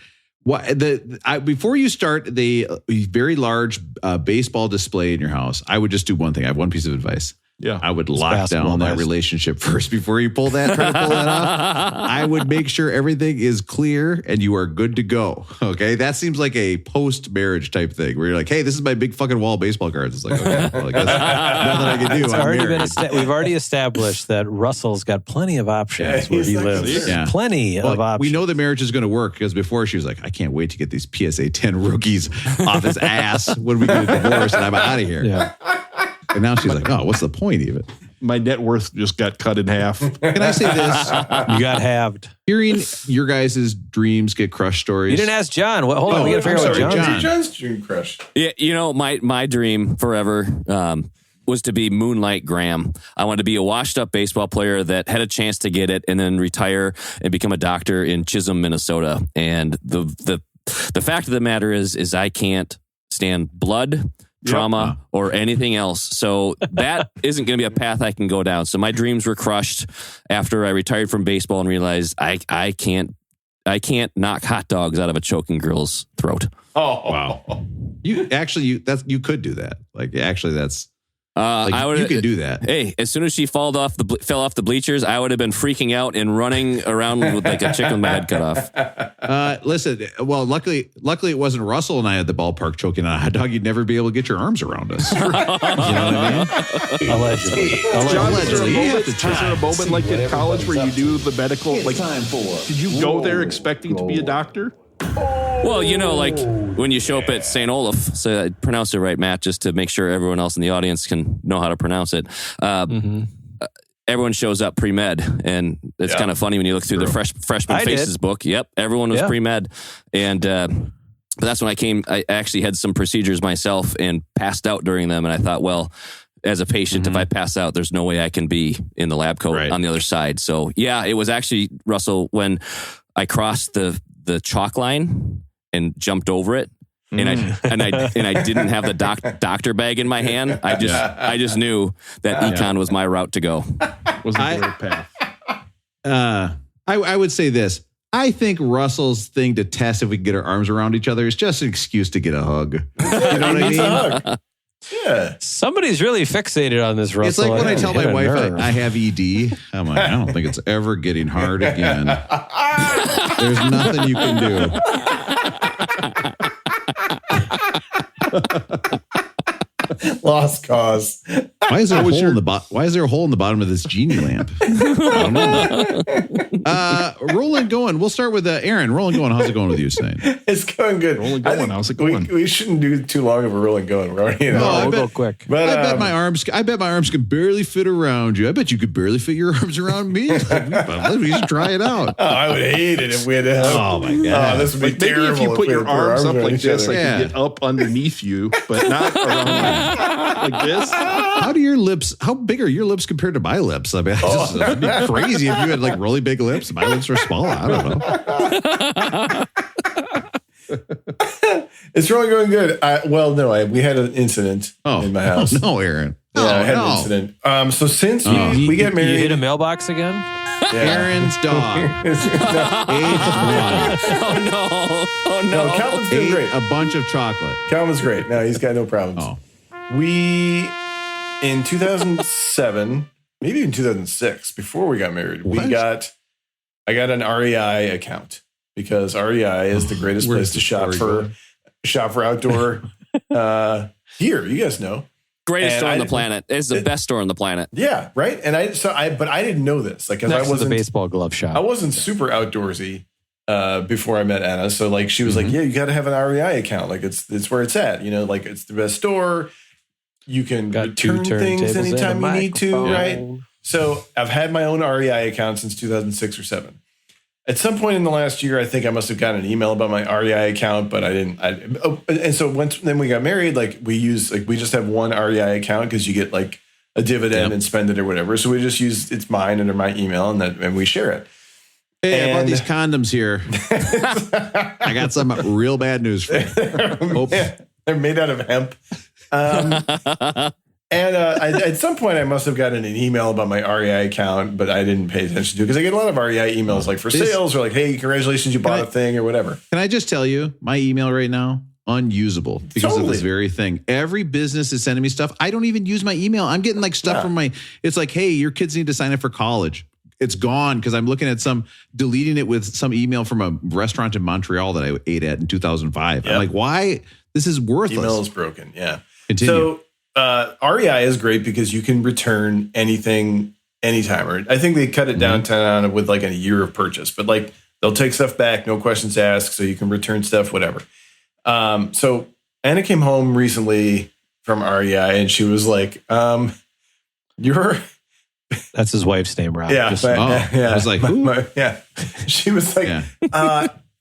Before you start the very large baseball display in your house, I would just do one thing. I have one piece of advice. Yeah, I would lock down that relationship first before you try to pull that off. I would make sure everything is clear and you are good to go. Okay, that seems like a post-marriage type thing where you're like, "Hey, this is my big fucking wall of baseball cards." It's like, okay, well, I guess nothing I can do. We've already established that Russell's got plenty of options where he lives. Yeah. Plenty of options. We know the marriage is going to work because before she was like, "I can't wait to get these PSA 10 rookies off his ass when we get a divorce and I'm out of here." Yeah. And now she's like, "Oh, what's the point even?" My net worth just got cut in half. Can I say this? You got halved. Hearing your guys' dreams get crushed stories. You didn't ask John. Hold on, we got to figure out what John's dream crush. Yeah, my dream forever was to be Moonlight Graham. I wanted to be a washed-up baseball player that had a chance to get it and then retire and become a doctor in Chisholm, Minnesota. And the fact of the matter is I can't stand blood, trauma, or anything else. So that isn't going to be a path I can go down. So my dreams were crushed after I retired from baseball and realized I can't knock hot dogs out of a choking girl's throat. Oh, wow. You could do that. Like, actually, that's you could do that. Hey, as soon as she fell off the bleachers, I would have been freaking out and running around with like a chicken with my head cut off. Listen, well, luckily it wasn't Russell and I at the ballpark choking on a hot dog. You'd never be able to get your arms around us. You know what I mean? Allegedly. John, is there a moment like in college where you do the medical? Like, did you go there expecting to be a doctor? Well, like when you show up at St. Olaf, so I pronounce it right, Matt, just to make sure everyone else in the audience can know how to pronounce it. Everyone shows up pre-med, and it's kind of funny when you look through the freshman faces book. Yep, everyone was pre-med, and but that's when I came. I actually had some procedures myself and passed out during them, and I thought, well, as a patient, if I pass out, there's no way I can be in the lab coat on the other side. So yeah, it was actually, Russell, when I crossed the chalk line and jumped over it, and I didn't have the doctor bag in my hand. I just knew that econ was my route to go. Wasn't the right path. I would say this. I think Russell's thing to test if we can get our arms around each other is just an excuse to get a hug. You know what I mean? Yeah. Somebody's really fixated on this, Russell. It's like when I tell my wife I have ED. I'm like, I don't think it's ever getting hard again. There's nothing you can do. Lost cause. Why is there a hole in the Why is there a hole in the bottom of this genie lamp? I don't know. Rolling going. We'll start with Aaron. Rolling going. How's it going with you tonight? It's going good. Rolling going. How's it going? We shouldn't do too long of a rolling going. We're already we'll go quick. But I bet my arms can barely fit around you. I bet you could barely fit your arms around me. Like, we should try it out. Oh, I would hate it if we had to have. Oh my god, this would be terrible. Maybe if you put your arms up like this, I Yeah. can get up underneath you, but not around like this. How big are your lips compared to my lips? I mean, it'd be crazy if you had like really big lips. My lips are small. I don't know. It's really going good. We had an incident in my house. Oh, no, Aaron. I had an incident. So since we get married, you hit a mailbox again? Yeah. Aaron's dog. Aged 1. Oh no. Calvin's doing great. A bunch of chocolate. Calvin's great. No, he's got no problems. Oh. We, in 2007, maybe even 2006, before we got married, I got an REI account because REI is the greatest place to shop for outdoor gear. You guys know. Greatest store on the planet. It's the best store on the planet. Yeah, right. And but I didn't know this. Like, next to the baseball glove shop. I wasn't super outdoorsy before I met Anna. So like, she was like, "Yeah, you got to have an REI account. Like, it's where it's at. You know, like it's the best store. You can return things anytime you need to, right?" So I've had my own REI account since 2006 or 7. At some point in the last year, I think I must have gotten an email about my REI account, but I didn't. And so then we got married, like we just have one REI account because you get like a dividend and spend it or whatever. So we just use it's mine under my email and we share it. Hey, I bought these condoms here. I got some real bad news for you. They're made out of hemp. At some point, I must have gotten an email about my REI account, but I didn't pay attention to it because I get a lot of REI emails like for sales or like, "Hey, congratulations, you bought a thing" or whatever. Can I just tell you, my email right now, unusable because of this very thing. Every business is sending me stuff. I don't even use my email. I'm getting like stuff from it's like, "Hey, your kids need to sign up for college." It's gone because I'm looking at deleting it with some email from a restaurant in Montreal that I ate at in 2005. I'm like, why? This is worthless. Email is broken. Yeah. Continue. So REI is great because you can return anything anytime. Or I think they cut it down with like a year of purchase, but like they'll take stuff back, no questions asked, so you can return stuff, whatever. So Anna came home recently from REI and she was like, That's his wife's name, Rob. Yeah. I was like, who? She was like,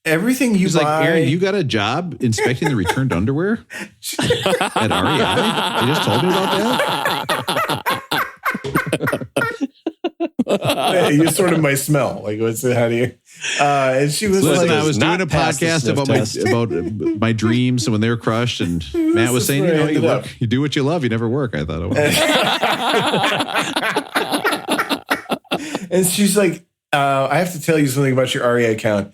everything you buy. Like, Aaron, you got a job inspecting the returned underwear at REI? You just told me about that? You sort of my smell. Like, how do you? And she was like, I was doing a podcast about my dreams when they were crushed, and Matt was saying, you do what you love, you never work. I thought it was. And she's like, I have to tell you something about your REI account.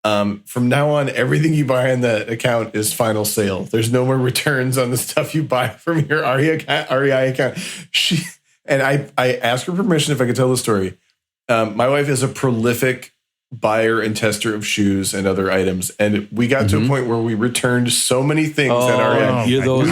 From now on, everything you buy on that account is final sale. There's no more returns on the stuff you buy from your REI account. I asked her permission if I could tell the story. My wife is a prolific buyer and tester of shoes and other items, and we got to a point where we returned so many things at REI. You're those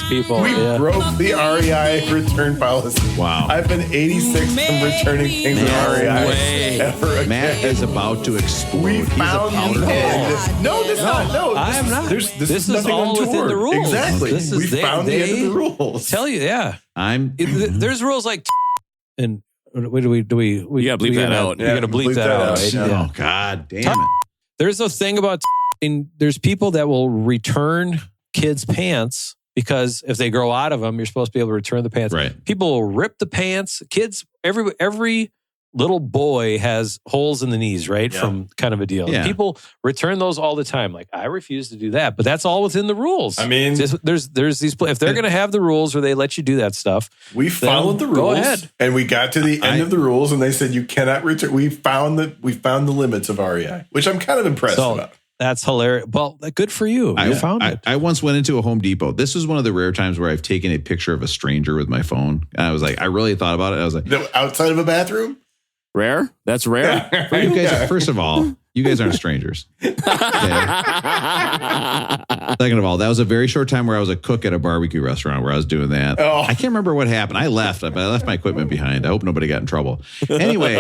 people. We broke the REI return policy. Wow. I've been 86 from returning things at REI ever again. Matt is about to explode. We found the end. No, this is not. No, I am not. This is nothing all untoward. within the rules. Exactly. We found the end of the rules. Tell you, yeah. There's rules like and. Do we? You gotta bleep that out. You gotta bleep that out. Right? Oh, God damn it. There's a thing about there's people that will return kids' pants because if they grow out of them, you're supposed to be able to return the pants. Right. People will rip the pants. Kids, every little boy has holes in the knees, right? Yeah. From kind of a deal. Yeah. People return those all the time. Like, I refuse to do that, but that's all within the rules. I mean, there's these, if they're going to have the rules where they let you do that stuff, we followed the rules. Go ahead. And we got to the end of the rules and they said, you cannot return. We found the limits of REI, which I'm kind of impressed about. That's hilarious. Well, good for you. You found it. I once went into a Home Depot. This was one of the rare times where I've taken a picture of a stranger with my phone. And I was like, I really thought about it. I was like, outside of a bathroom? Rare? That's rare. Yeah. You guys, first of all, you guys aren't strangers. Okay. Second of all, that was a very short time where I was a cook at a barbecue restaurant where I was doing that. Oh. I can't remember what happened. I left my equipment behind. I hope nobody got in trouble. Anyway,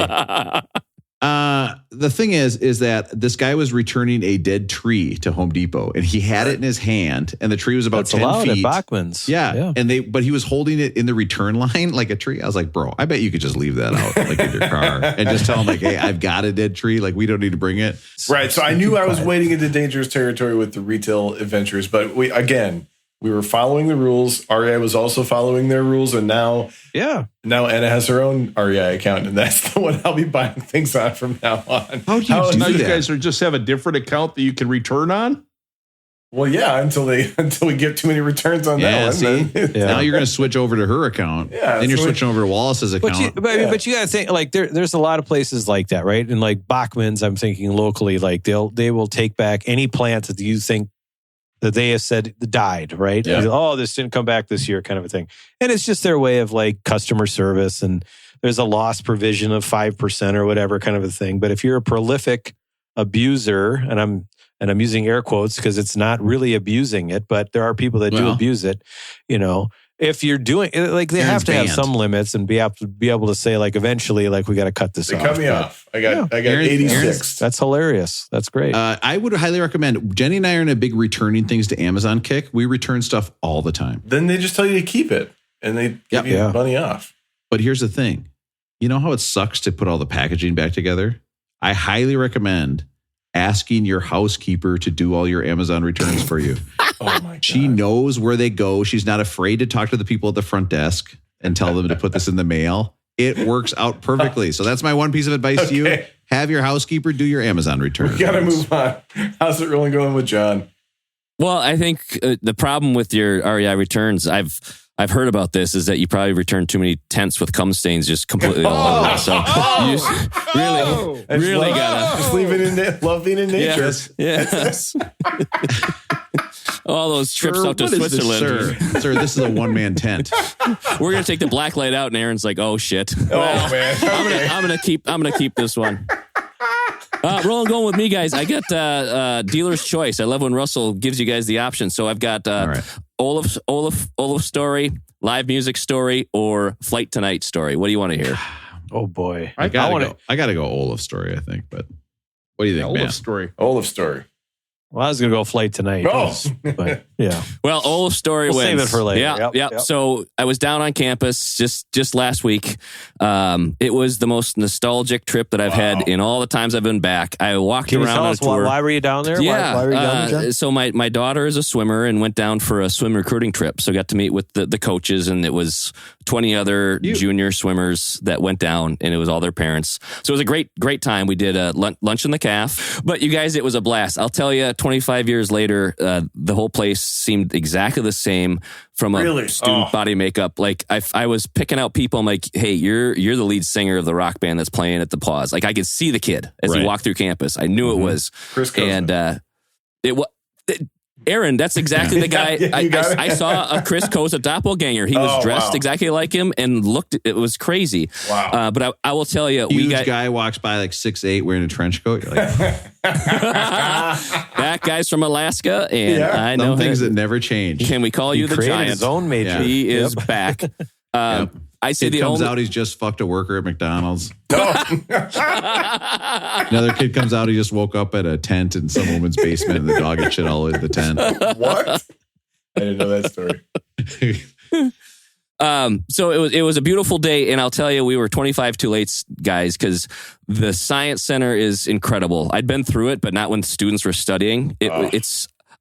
the thing is that this guy was returning a dead tree to Home Depot, and he had it in his hand, and the tree was about 10 feet. At Bachman's. Yeah. But he was holding it in the return line like a tree. I was like, bro, I bet you could just leave that out like in your car and just tell him like, hey, I've got a dead tree. Like, we don't need to bring it. Right. So I knew I was wading into dangerous territory with the retail adventures, but we were following the rules. REI was also following their rules, and now Anna has her own REI account, and that's the one I'll be buying things on from now on. How do you do that? You guys just have a different account that you can return on? Well, yeah, until we get too many returns on that one. See? Now you're going to switch over to her account. Yeah, then you're switching over to Wallace's account. But you got to think, like, there's a lot of places like that, right? And like Bachman's, I'm thinking locally, like they will take back any plant that you think that they have said died, right? Yeah. Oh, this didn't come back this year, kind of a thing. And it's just their way of like customer service, and there's a loss provision of 5% or whatever kind of a thing. But if you're a prolific abuser, and I'm using air quotes because it's not really abusing it, but there are people that do abuse it, if you're doing like, they have to have some limits and be able to say like, eventually, like, we got to cut this off. They cut me off. I got 86. That's hilarious. That's great. I would highly recommend. Jenny and I are in a big returning things to Amazon kick. We return stuff all the time. Then they just tell you to keep it and they give you money off. But here's the thing. You know how it sucks to put all the packaging back together? I highly recommend asking your housekeeper to do all your Amazon returns for you. Oh my God. She knows where they go. She's not afraid to talk to the people at the front desk and tell them to put this in the mail. It works out perfectly. So that's my one piece of advice to you. Have your housekeeper do your Amazon returns. We got to move on. How's it really going with John? Well, I think the problem with your REI returns, I've heard about this, is that you probably return too many tents with cum stains just completely all over. So you just really gotta just love being in nature. Yes. All those trips out to Switzerland. Sir, this is a one-man tent. We're gonna take the black light out, and Aaron's like, "Oh shit!" Oh man, okay. I'm gonna keep this one. Going with me, guys. I got dealer's choice. I love when Russell gives you guys the option. So I've got Olaf story, live music story, or Flight Tonight story. What do you want to hear? Oh boy, I gotta go Olaf story, I think. But what do you think, Olaf story. Well, I was going to go Flight Tonight. But yeah. Well, Olaf story wins. Save it for later. Yep. So I was down on campus just last week. It was the most nostalgic trip that I've had in all the times I've been back. I walked around on a tour. Why were you down there? Yeah. Why were you down there, John? So my daughter is a swimmer and went down for a swim recruiting trip. So I got to meet with the coaches, and it was 20 other junior swimmers that went down, and it was all their parents. So it was a great time. We did lunch in the calf. But you guys, it was a blast. I'll tell you, 25 years later, the whole place seemed exactly the same from a student body makeup. Like I was picking out people. I'm like, hey, you're the lead singer of the rock band that's playing at the Pause. Like I could see the kid as he walked through campus. I knew it was Chris Kozman. And it was. Aaron, that's exactly the guy. I saw a Chris Koza doppelganger. He was dressed exactly like him and looked. It was crazy. Wow. But I will tell you, huge guy walks by like 6'8" wearing a trench coat. You're like, that guy's from Alaska, and I know things that never change. Can we call you the giant? His own major. He is back. I say kid comes out, he's just fucked a worker at McDonald's. Another kid comes out, he just woke up at a tent in some woman's basement, and the dog had shit all over the tent. What? I didn't know that story. So it was a beautiful day, and I'll tell you, we were 25 too late, guys, because the Science Center is incredible. I'd been through it, but not when students were studying.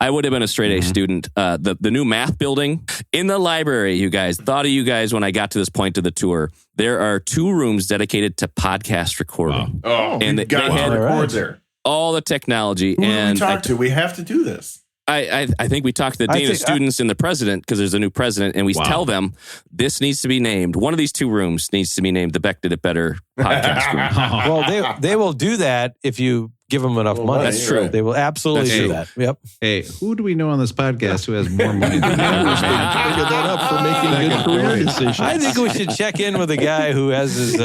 I would have been a straight A student. The new math building in the library, you guys, thought of you guys when I got to this point of the tour. There are 2 rooms dedicated to podcast recording. Oh, and they had record there. All the technology. Who do we talk to? We have to do this. I think we talked to the dean of students and the president, because there's a new president, and we tell them this needs to be named. One of these 2 rooms needs to be named the Beck Did It Better podcast room. Well, they will do that if you give them enough money. That's true. They will absolutely do that. Yep. Hey, who do we know on this podcast who has more money than Figured that up for making good career decisions. I think we should check in with a guy who has his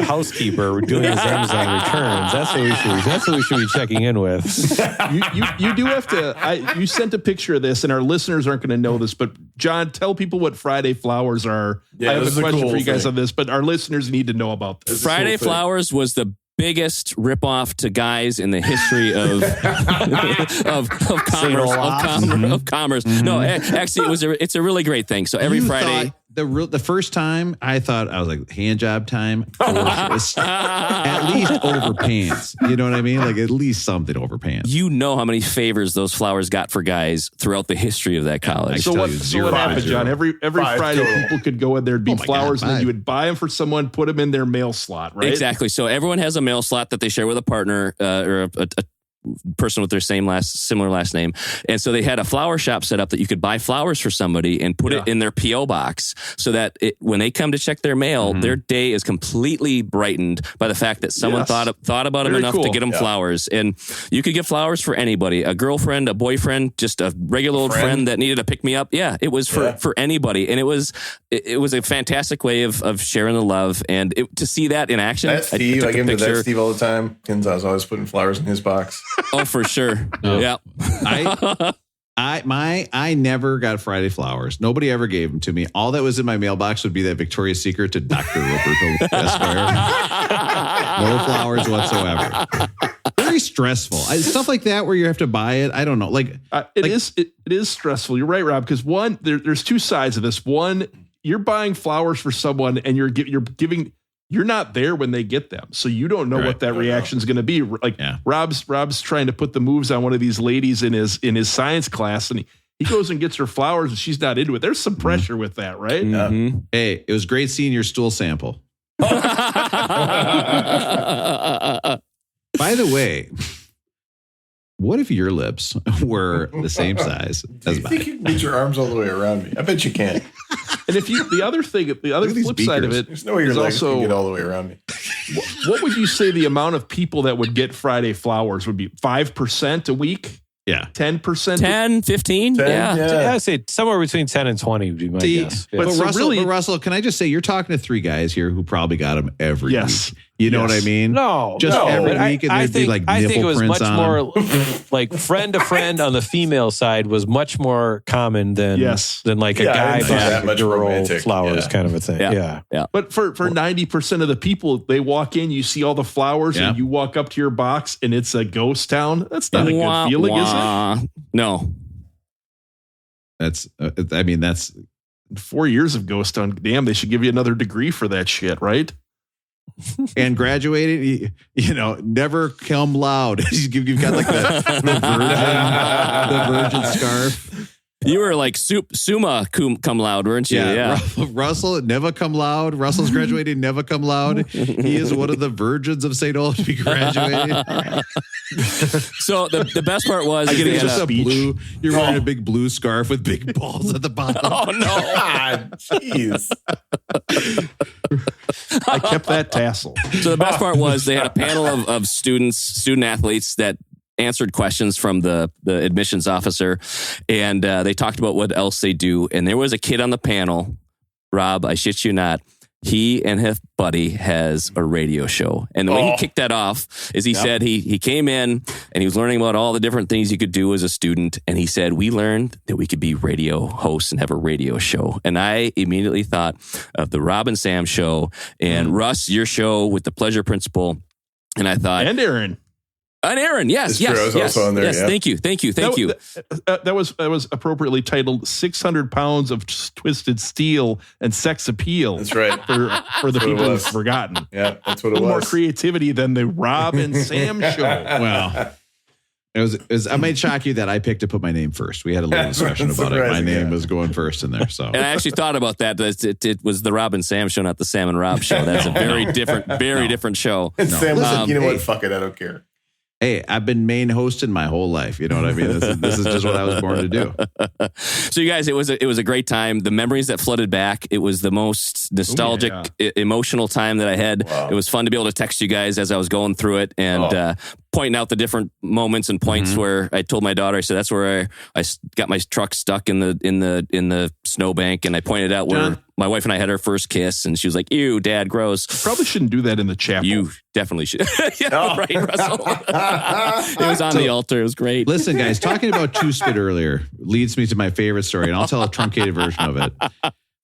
housekeeper doing his Amazon returns. That's what we should be checking in with. You do have to. You sent a picture of this, and our listeners aren't going to know this, but John, tell people what Friday Flowers are. Yeah, I have a question cool for you guys thing. on this, but our listeners need to know about this. Friday Flowers was the biggest ripoff to guys in the history of commerce. No, actually, it's a really great thing. So every Friday. The first time I thought, I was like, hand job time, at least over pants. You know what I mean? Like at least something over pants. You know how many favors those flowers got for guys throughout the history of that college. So what happened, John? Every Friday, people could go in there, be flowers, and then you would buy them for someone, put them in their mail slot, right? Exactly. So everyone has a mail slot that they share with a partner or a person with their similar last name. And so they had a flower shop set up that you could buy flowers for somebody and put it in their P.O. box so that when they come to check their mail, their day is completely brightened by the fact that someone thought about them enough to get them flowers. And you could get flowers for anybody, a girlfriend, a boyfriend, just a regular old friend that needed to pick me up. Yeah, it was for anybody. And it was a fantastic way of sharing the love. And to see that in action. That's Steve. I give him to that Steve all the time. Kenza's always putting flowers in his box. Oh, for sure. Yeah. I never got Friday flowers. Nobody ever gave them to me. All that was in my mailbox would be that Victoria's Secret to Dr. Roberto Esquire. No flowers whatsoever. Very stressful. Stuff like that where you have to buy it. I don't know. It is stressful. You're right, Rob. Because one, there's 2 sides of this. One, you're buying flowers for someone, and you're giving. You're not there when they get them, so you don't know what that reaction is going to be. Like Rob's trying to put the moves on one of these ladies in his science class, and he goes and gets her flowers, and she's not into it. There's some pressure with that, right? Mm-hmm. Hey, it was great seeing your stool sample. By the way, what if your lips were the same size as mine? You think you can get your arms all the way around me? I bet you can. And if the other flip side of it, there's no way your legs can get all the way around me. What would you say the amount of people that would get Friday flowers would be? 5% a week? Yeah. 10%? 10, 15? 10, yeah. I'd say somewhere between 10 and 20 would be my guess. But Russell, can I just say, you're talking to 3 guys here who probably got them every week. You know what I mean? Every week, and there'd be like nipple I think it was prints much more like friend to friend on the female side was much more common than like a guy buying a girl flowers kind of a thing. Yeah. But for 90% of the people, they walk in, you see all the flowers, and you walk up to your box, and it's a ghost town. That's not a good feeling, is it? No. That's 4 years of ghost town. Damn, they should give you another degree for that shit, right? And graduated, never come loud. You've got like the virgin scarf. You were like summa cum laude, weren't you? Yeah. Russell, never come loud. Russell's graduated, never come loud. He is one of the virgins of St. Olaf to be graduated. So the best part was you're wearing a big blue scarf with big balls at the bottom. Oh no. Jeez. I kept that tassel. So the best part was they had a panel of student athletes that answered questions from the admissions officer, and they talked about what else they do. And there was a kid on the panel, Rob, I shit you not, he and his buddy has a radio show. And the way he kicked that off is he said he came in and he was learning about all the different things you could do as a student. And he said, we learned that we could be radio hosts and have a radio show. And I immediately thought of the Rob and Sam show and Russ, your show with the Pleasure Principle. And I thought... And Aaron. And Aaron, yes. Also on there, yes. Thank you. That was appropriately titled 600 Pounds of Twisted Steel and Sex Appeal. That's right. For the people who've forgotten. Yeah, that's what it was. More creativity than the Rob and Sam show. Well, I might shock you that I picked to put my name first. We had a little discussion about it. My name was going first in there. So, and I actually thought about that. It was the Rob and Sam show, not the Sam and Rob show. That's a very different show. And Sam was like, you know what? Fuck it. I don't care. Hey, I've been main hosting my whole life. You know what I mean? This is just what I was born to do. So, you guys, it was a great time. The memories that flooded back. It was the most nostalgic, emotional time that I had. Wow. It was fun to be able to text you guys as I was going through it and pointing out the different moments and points where I told my daughter. I said that's where I got my truck stuck in the snowbank, and I pointed out where my wife and I had our first kiss, and she was like, "Ew, Dad, gross." Probably shouldn't do that in the chapel. You definitely should. Right, Russell. It was on the altar. It was great. Listen, guys, talking about Chew Spit earlier leads me to my favorite story, and I'll tell a truncated version of it.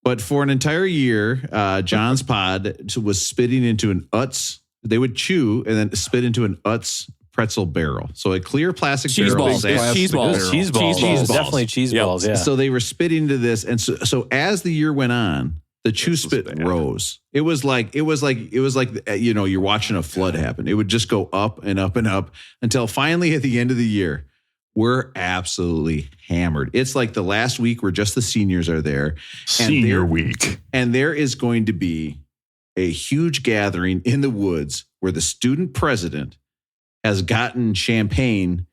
But for an entire year, John's pod was spitting into an Utz. They would chew and then spit into an Utz pretzel barrel. So a clear plastic cheese barrel. Balls. Cheese balls. Definitely cheese balls. Yeah. So they were spitting into this, and so as the year went on, the Chew Spit rose. It was like you're watching a flood happen. It would just go up and up and up until finally at the end of the year, we're absolutely hammered. It's like the last week where just the seniors are there. Senior week. And there is going to be a huge gathering in the woods where the student president has gotten champagne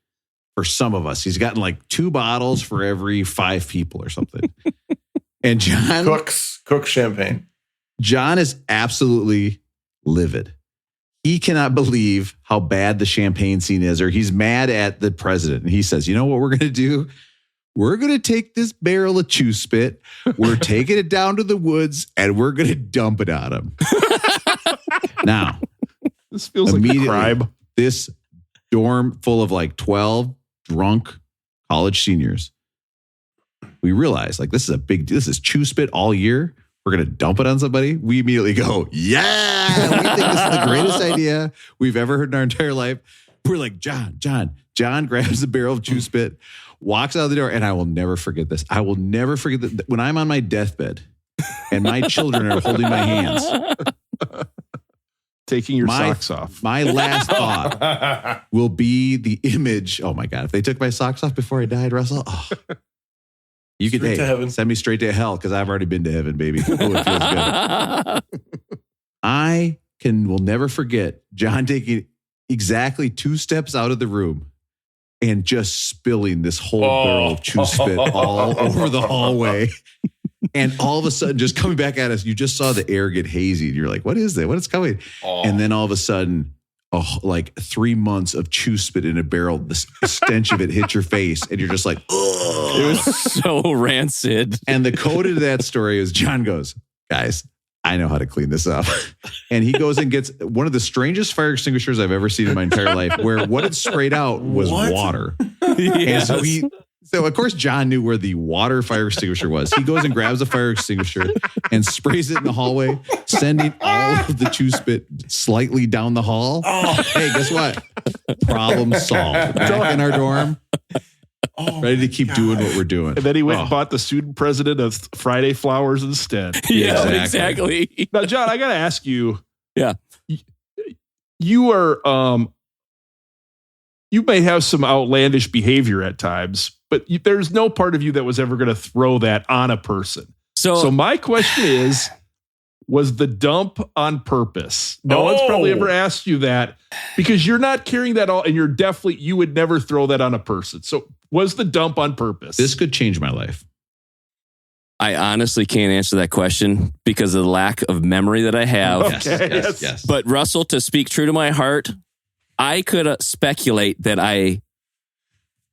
for some of us. He's gotten like 2 bottles for every 5 people or something. And John cooks champagne. John is absolutely livid. He cannot believe how bad the champagne scene is, or he's mad at the president. And he says, you know what we're going to do? We're going to take this barrel of Chew Spit. We're taking it down to the woods and we're going to dump it on him. Now, this feels like a crime. This dorm full of like 12 drunk college seniors. We realize like this is Chew Spit all year. We're going to dump it on somebody. We immediately go, yeah, we think this is the greatest idea we've ever heard in our entire life. We're like, John grabs the barrel of Chew Spit, walks out the door, and I will never forget this. I will never forget that when I'm on my deathbed and my children are holding my hands. Taking your socks off. My last thought will be the image. Oh my God. If they took my socks off before I died, Russell, you could send me straight to hell because I've already been to heaven, baby. Oh, it feels good. I will never forget John taking exactly 2 steps out of the room and just spilling this whole barrel of Chew Spit all over the hallway. And all of a sudden, just coming back at us, you just saw the air get hazy. And you're like, what is that? What is coming? And then all of a sudden, like 3 months of Chew Spit in a barrel, the stench of it hit your face. And you're just like, ugh. It was so rancid. And the code to that story is John goes, guys, I know how to clean this up. And he goes and gets one of the strangest fire extinguishers I've ever seen in my entire life, where what it sprayed out was water. Yes. And so of course, John knew where the water fire extinguisher was. He goes and grabs a fire extinguisher and sprays it in the hallway, sending all of the Chew Spit slightly down the hall. Hey, guess what? Problem solved. Back in our dorm. Ready to keep doing what we're doing. And then he went and bought the student president of Friday Flowers instead. Yeah, exactly. Now, John, I got to ask you. Yeah. You are, you may have some outlandish behavior at times, but there's no part of you that was ever going to throw that on a person. So my question is, was the dump on purpose? No one's probably ever asked you that because you're not carrying that all, and you would never throw that on a person. So was the dump on purpose? This could change my life. I honestly can't answer that question because of the lack of memory that I have. Okay, yes. But Russell, to speak true to my heart, I could speculate that I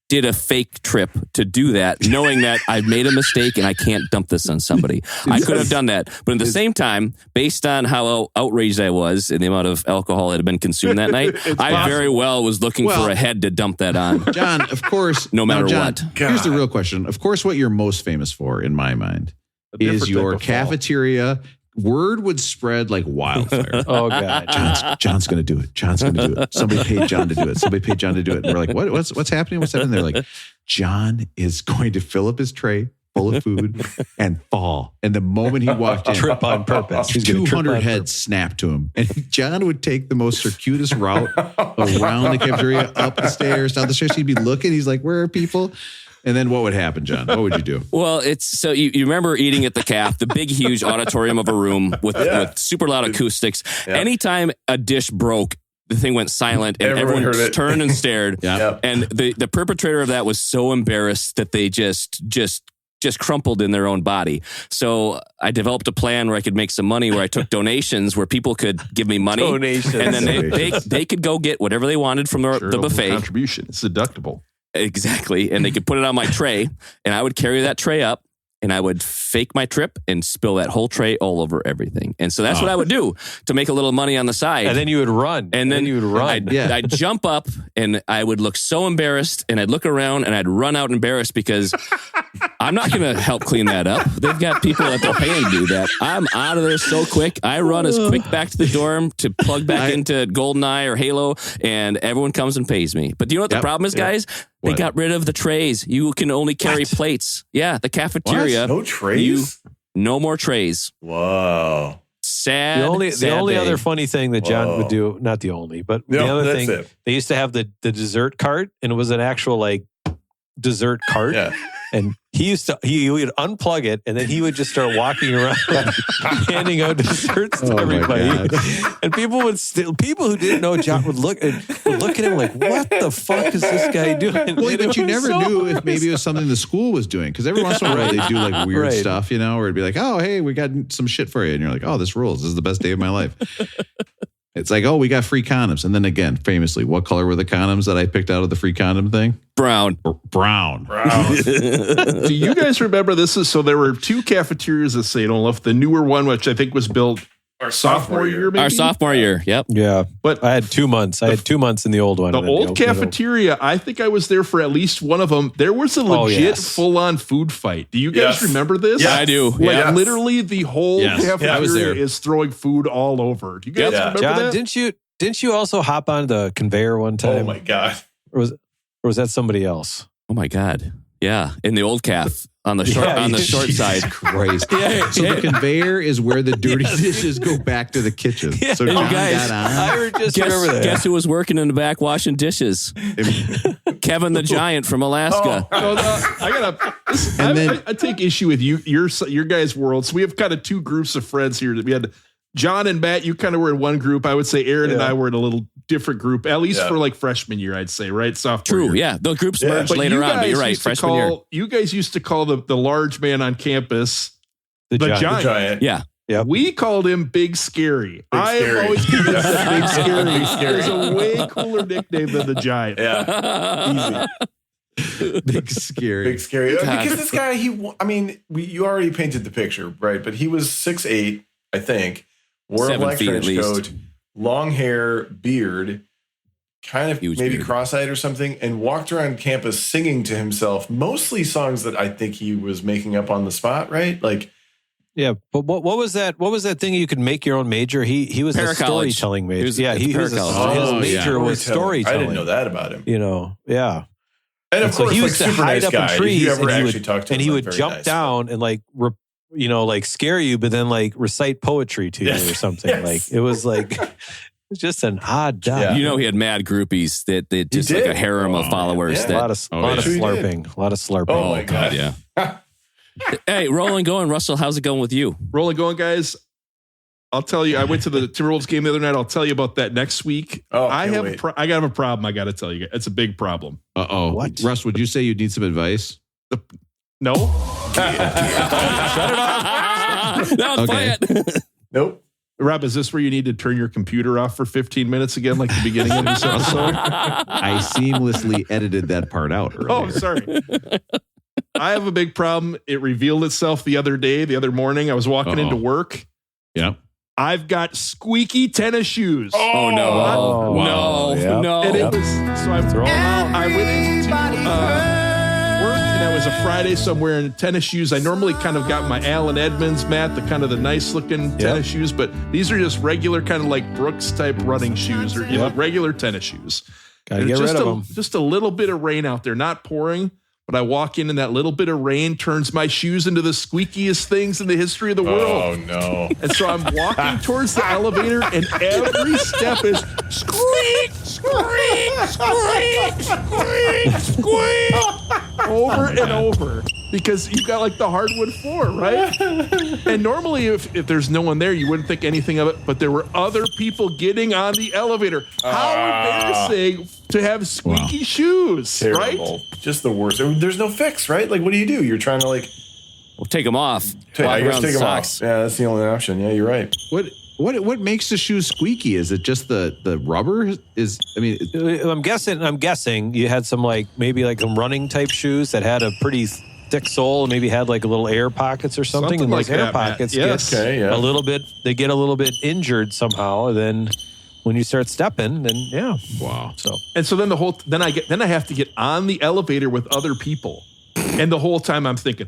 did a fake trip to do that, knowing that I've made a mistake and I can't dump this on somebody. I could have done that. But at the same time, based on how outraged I was and the amount of alcohol that had been consumed that night, I very well was looking for a head to dump that on. John, of course. No matter what. Here's the real question. Of course, what you're most famous for, in my mind, is your cafeteria. Word would spread like wildfire. Oh, God. John's going to do it. John's going to do it. Somebody paid John to do it. And we're like, what's happening? What's happening? They're like, John is going to fill up his tray full of food and fall. And the moment he walked in, trip on purpose. 200 heads snapped to him. And John would take the most circuitous route around the cafeteria, up the stairs, down the stairs. He'd be looking. He's like, where are people? And then what would happen, John? What would you do? Well, it's so you remember eating at the CAF, the big, huge auditorium of a room with super loud acoustics. Yeah. Anytime a dish broke, the thing went silent and everyone turned and stared. Yeah. And the perpetrator of that was so embarrassed that they just crumpled in their own body. So I developed a plan where I could make some money, where I took donations, where people could give me money. Donations. And then they could go get whatever they wanted from the buffet. Contribution. It's deductible. Exactly. And they could put it on my tray, and I would carry that tray up, and I would fake my trip and spill that whole tray all over everything. And so that's what I would do to make a little money on the side. And then you would run. I'd jump up, and I would look so embarrassed, and I'd look around, and I'd run out embarrassed because I'm not going to help clean that up. They've got people that they're paying to do that. I'm out of there so quick. I run as quick back to the dorm to plug back into GoldenEye or Halo, and everyone comes and pays me. But do you know what the problem is, guys? They got rid of the trays. You can only carry plates. Yeah, the cafeteria. No trays? No more trays. Wow. Sad. The only other funny thing that John would do, not the only, but the other thing, they used to have the dessert cart, and it was an actual dessert cart. Yeah. And he would unplug it, and then he would just start walking around handing out desserts to everybody. And people who didn't know John would look at him like, what the fuck is this guy doing? Well, but you never knew if maybe it was something the school was doing. Because every once in a while they do weird stuff, or it'd be like, oh, hey, we got some shit for you. And you're like, oh, this rules. This is the best day of my life. It's like, oh, we got free condoms. And then again, famously, what color were the condoms that I picked out of the free condom thing? Brown. Brown. Do you guys remember this? So there were two cafeterias at St. Olaf. The newer one, which I think was built our sophomore year, maybe? Our sophomore year, yep. Yeah. But I had 2 months. I had 2 months in the old one. The old cafeteria, I think I was there for at least one of them. There was a legit full-on food fight. Do you guys remember this? Yeah, I do. Literally the whole cafeteria is throwing food all over. Do you guys remember John, that? Didn't you also hop on the conveyor one time? Oh my God. Or was that somebody else? Oh my God. Yeah. In the old calf on the short side. Christ. So the conveyor is where the dirty dishes go back to the kitchen. Yeah. So John got on. Guess who was working in the back washing dishes? Kevin the Giant from Alaska. I take issue with your guys' world. So we have kind of two groups of friends here. We had John and Matt, you kind of were in one group. I would say Aaron and I were in a little different group, at least for freshman year, I'd say, right? Sophomore year. Yeah. The groups merged later on, but you're right, freshman year. You guys used to call the large man on campus the giant. Yeah. Yeah. We called him Big Scary. I have always convinced that Big Scary is a way cooler nickname than the Giant. Yeah. Easy. Big Scary. Because this guy, you already painted the picture, right? But he was 6'8", I think. Wore a black trench coat, long hair, beard, kind of huge maybe beard. cross-eyed or something, and walked around campus singing to himself, mostly songs that I think he was making up on the spot, right? Yeah, but what was that? What was that thing you could make your own major? He was a storytelling major. His major was storytelling. I didn't know that about him. Yeah. And of course, he used to hide up in trees, and he would jump down and scare you, but then recite poetry to you or something. Yes. It was just an odd job. Yeah. He had mad groupies that just like a harem of followers. A lot of slurping. Oh my God. Yeah. Hey, rolling going. Russell, how's it going with you? Rolling going, guys. I'll tell you, I went to the Timberwolves game the other night. I'll tell you about that next week. I have a problem. I got to tell you, it's a big problem. What? Russ, would you say you need some advice? No. Shut it off. No, play it. Nope. Rob, is this where you need to turn your computer off for 15 minutes again, like the beginning of this episode? I seamlessly edited that part out earlier. Oh, sorry. I have a big problem. It revealed itself the other morning. I was walking into work. Yeah. I've got squeaky tennis shoes. Oh no. No. And it was, so I'm throwing out. I went into work, and it was a Friday somewhere in tennis shoes. I normally kind of got my Allen Edmonds, Matt, the nice looking tennis shoes, but these are just regular kind of like Brooks type running shoes or regular tennis shoes. Gotta get rid of them. Just a little bit of rain out there, not pouring, but I walk in and that little bit of rain turns my shoes into the squeakiest things in the history of the world. Oh, no. And so I'm walking towards the elevator and every step is squeak, squeak, squeak, squeak, squeak, over and over. Because you've got like the hardwood floor, right? And normally if there's no one there, you wouldn't think anything of it. But there were other people getting on the elevator. How embarrassing to have squeaky shoes, Terrible. right? Just the worst. I mean, there's no fix, right? Like, what do? You're trying to like... Well, take them off. I guess take them off. Yeah, that's the only option. Yeah, you're right. What makes the shoes squeaky? Is it just the rubber? I'm guessing you had some maybe some running type shoes that had a pretty thick sole and maybe had like a little air pockets or something. And those air pockets get a little bit injured somehow. And then when you start stepping, then wow. So then I have to get on the elevator with other people, and the whole time I'm thinking,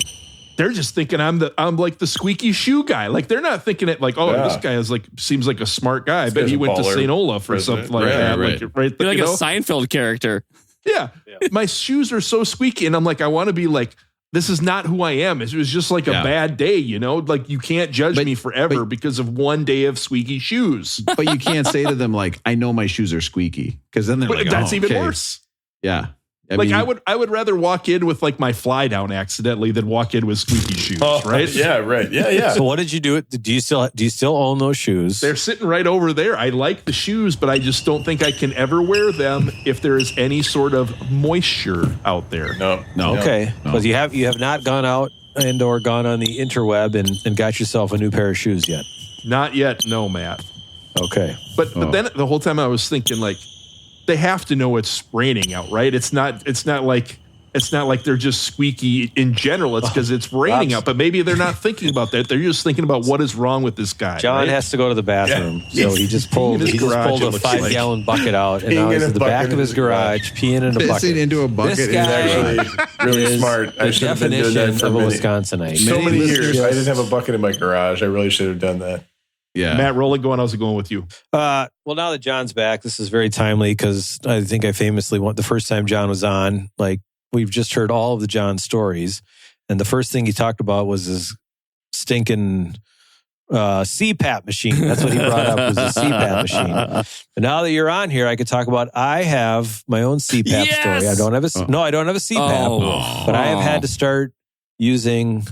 they're just thinking I'm like the squeaky shoe guy. Like they're not thinking it like, this guy is seems like a smart guy. I bet he went to St. Olaf or something like that. Right. You're like a Seinfeld character. Yeah. My shoes are so squeaky, and I'm like, I want to be like, this is not who I am. It was just like a bad day, Like you can't judge me forever because of one day of squeaky shoes. But you can't say to them like, I know my shoes are squeaky, because then they're like, that's even worse. Yeah. I would rather walk in with like my fly down accidentally than walk in with squeaky shoes, right? Yeah, right. Yeah. So what did you do? Do you still own those shoes? They're sitting right over there. I like the shoes, but I just don't think I can ever wear them if there is any sort of moisture out there. No. Okay, because you have not gone out or gone on the interweb and got yourself a new pair of shoes yet. Not yet, no, Matt. Okay, but then the whole time I was thinking like, they have to know it's raining out, right? It's not like they're just squeaky in general. It's because it's raining out, but maybe they're not thinking about that. They're just thinking about what is wrong with this guy. John has to go to the bathroom, so he just pulled a 5-gallon bucket out, and now he's in the back of his garage peeing in a bucket. Into a bucket. This guy really smart. The definition of a Wisconsinite. So many years, I didn't have a bucket in my garage. I really should have done that. Yeah. Matt, how's it going with you? Well, now that John's back, this is very timely because I think I famously the first time John was on, we've just heard all of the John stories. And the first thing he talked about was his stinking CPAP machine. That's what he brought up, was a CPAP machine. But now that you're on here, I could talk about, I have my own CPAP story. I don't have a CPAP, but I have had to start using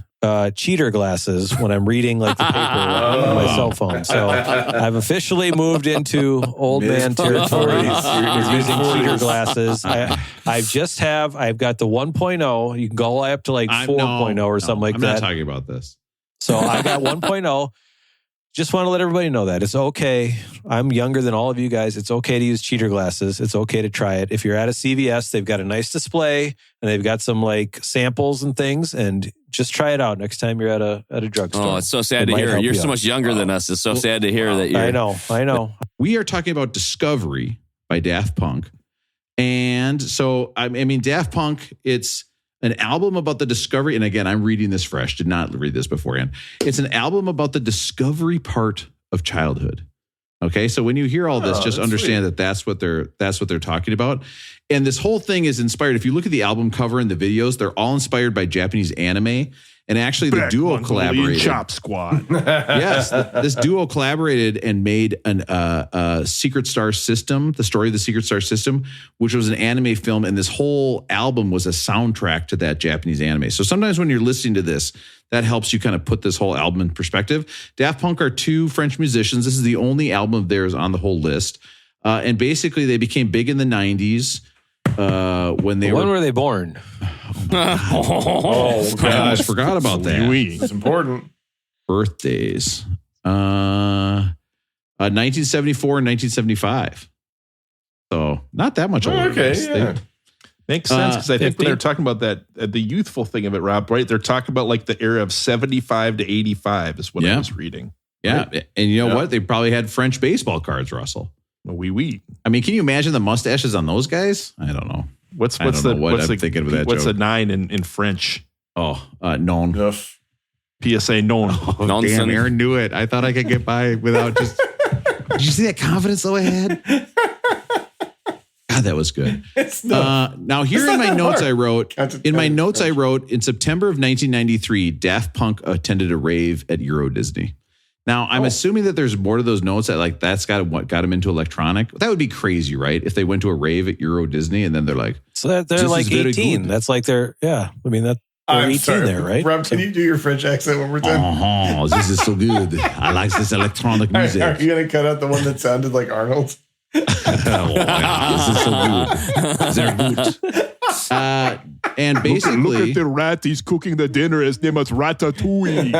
cheater glasses when I'm reading the paper on my cell phone. So I've officially moved into old man territory using cheater glasses. I've got the 1.0. You can go all the way up to 4.0 or something like that. I'm not talking about this. So I got 1.0. Just want to let everybody know that it's okay. I'm younger than all of you guys. It's okay to use cheater glasses. It's okay to try it. If you're at a CVS, they've got a nice display and they've got some samples and things, and just try it out next time you're at a drugstore. Oh, it's so sad to hear. You're so much younger than us. It's so sad to hear that you're... I know. We are talking about Discovery by Daft Punk. And so, Daft Punk, it's an album about the discovery. And again, I'm reading this fresh. Did not read this beforehand. It's an album about the discovery part of childhood. Okay. So when you hear all this, just understand that that's what they're talking about. And this whole thing is inspired. If you look at the album cover and the videos, they're all inspired by Japanese anime. And actually the duo collaborated. Chop Squad. Yes. This duo collaborated and made a Secret Star System, the story of the Secret Star System, which was an anime film. And this whole album was a soundtrack to that Japanese anime. So sometimes when you're listening to this, that helps you kind of put this whole album in perspective. Daft Punk are two French musicians. This is the only album of theirs on the whole list. And basically they became big in the 90s. When were they born? Oh gosh, forgot about that. It's important. Birthdays. 1974 and 1975. So not that much older. Okay, makes sense, because I think when they're talking about that, the youthful thing of it, Rob, right? They're talking about the era of 75 to 85 is what I was reading. Yeah, right? And you know what? They probably had French baseball cards, Russell. Oui. I mean, can you imagine the mustaches on those guys? I don't know. What's I'm thinking of that What's joke. A 9 in French? Non. PSA non. Oh, damn, Aaron knew it. I thought I could get by without just... Did you see that confidence though I had? God, God, that was good. Now here in my notes I wrote, in September of 1993, Daft Punk attended a rave at Euro Disney. Now I'm assuming that there's more to those notes that like that's what got them into electronic. That would be crazy, right? If they went to a rave at Euro Disney and then they're like, so they're like 18. That's like they're I mean that. I'm 18 sorry, there, right? Rob, can you do your French accent one more time? Oh, this is so good. I like this electronic music. Are you going to cut out the one that sounded like Arnold? This is so good. They're good. And basically, look at the rat. He's cooking the dinner. His name is Ratatouille.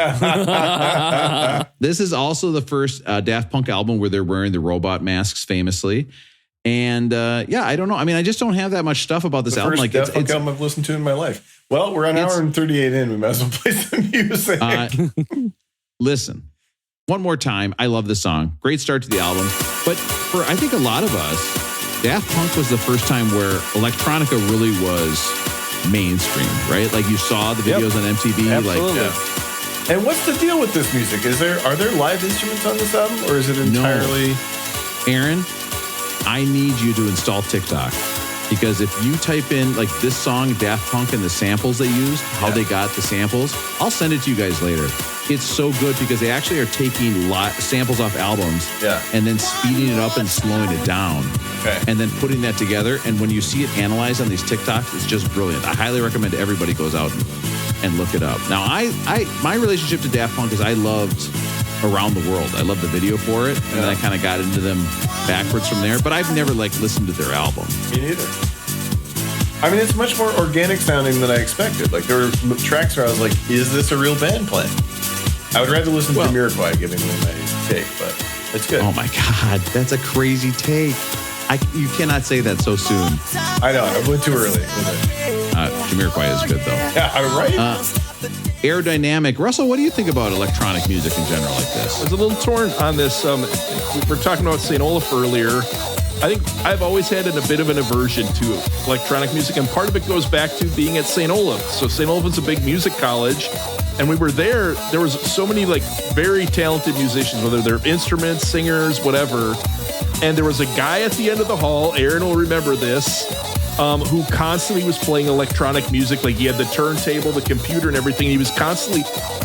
This is also the first Daft Punk album where they're wearing the robot masks famously. And I don't know. I mean, I just don't have that much stuff about this album. Like Daft Punk album I've listened to in my life. Well, we're an hour and 38 in. We might as well play some music. Listen, one more time. I love this song. Great start to the album. But for I think a lot of us, Daft Punk was the first time where electronica really was mainstream, right? Like you saw the videos on MTV. Absolutely. Like, and what's the deal with this music? Are there live instruments on this album, or is it entirely? No. Aaron, I need you to install TikTok. Because if you type in like this song, Daft Punk, and the samples they used, how they got the samples, I'll send it to you guys later. It's so good because they actually are taking samples off albums and then speeding it up and slowing it down and then putting that together. And when you see it analyzed on these TikToks, it's just brilliant. I highly recommend everybody goes out and look it up. Now, my relationship to Daft Punk is I loved Around the World. I loved the video for it, and then I kind of got into them backwards from there. But I've never listened to their album. Me neither. I mean, it's much more organic sounding than I expected. Like there were tracks where I was like, "Is this a real band playing?" I would rather listen to Jamiroquai giving me my take, but it's good. Oh my God, that's a crazy take. You cannot say that so soon. I know, I went too early with it. Jamiroquai is good though. Yeah, right. Aerodynamic. Russell, what do you think about electronic music in general like this? I was a little torn on this. We're talking about St. Olaf earlier. I think I've always had a bit of an aversion to electronic music, and part of it goes back to being at St. Olaf. So St. Olaf is a big music college, and we were there. There was so many very talented musicians, whether they're instruments, singers, whatever. And there was a guy at the end of the hall, Aaron will remember this, who constantly was playing electronic music. Like he had the turntable, the computer, and everything. He was constantly,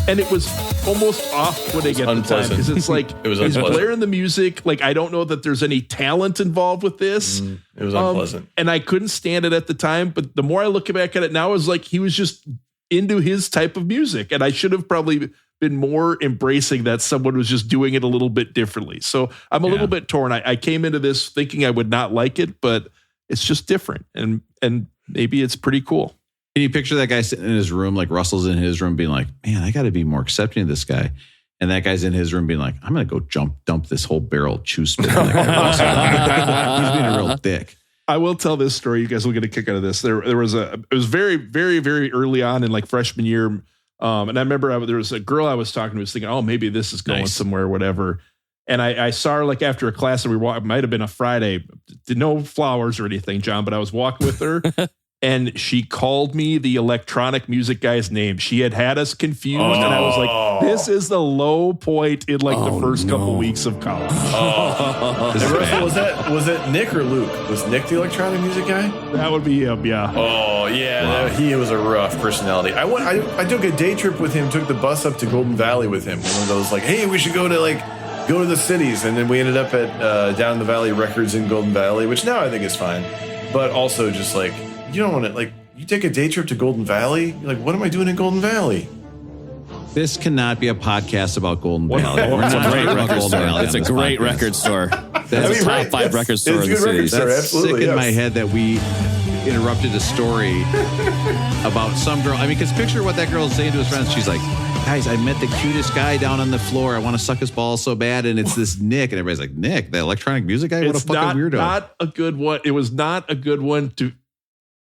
and it was almost off-putting at the time because it's like he's blaring the music. Like I don't know that there's any talent involved with this. It was unpleasant, and I couldn't stand it at the time. But the more I look back at it now, it's like he was just into his type of music, and I should have probably been more embracing that someone was just doing it a little bit differently. So I'm a little bit torn. I came into this thinking I would not like it, but it's just different, and maybe it's pretty cool. Can you picture that guy sitting in his room, like Russell's in his room being like, man, I got to be more accepting of this guy. And that guy's in his room being like, I'm going to go dump this whole barrel of chew spit on that guy. He's being a real dick. I will tell this story. You guys will get a kick out of this. It was very, very, very early on in freshman year. And I remember there was a girl I was talking to, was thinking, oh, maybe this is going somewhere or whatever. And I saw her after a class that it might have been a Friday, no flowers or anything, John, but I was walking with her and she called me the electronic music guy's name. She had us confused. And I was like, this is the low point in the first couple weeks of college. Was that Nick or Luke? Was Nick the electronic music guy? That would be him, yeah. Oh, yeah. Wow. He was a rough personality. I took a day trip with him, took the bus up to Golden Valley with him. One of those hey, we should go to the cities. And then we ended up at Down the Valley Records in Golden Valley, which now I think is fine. But also just you don't want to, you take a day trip to Golden Valley, you're like, what am I doing in Golden Valley? This cannot be a podcast about Golden Valley. It's a great record store. It's a great record store. That's a top 5 record store in the city. That's sick in my head that we interrupted a story about some girl. I mean, because picture what that girl is saying to his friends. She's like, guys, I met the cutest guy down on the floor. I want to suck his balls so bad. And it's this Nick. And everybody's like, Nick, the electronic music guy? What a fucking weirdo. Not a good one. It was not a good one to...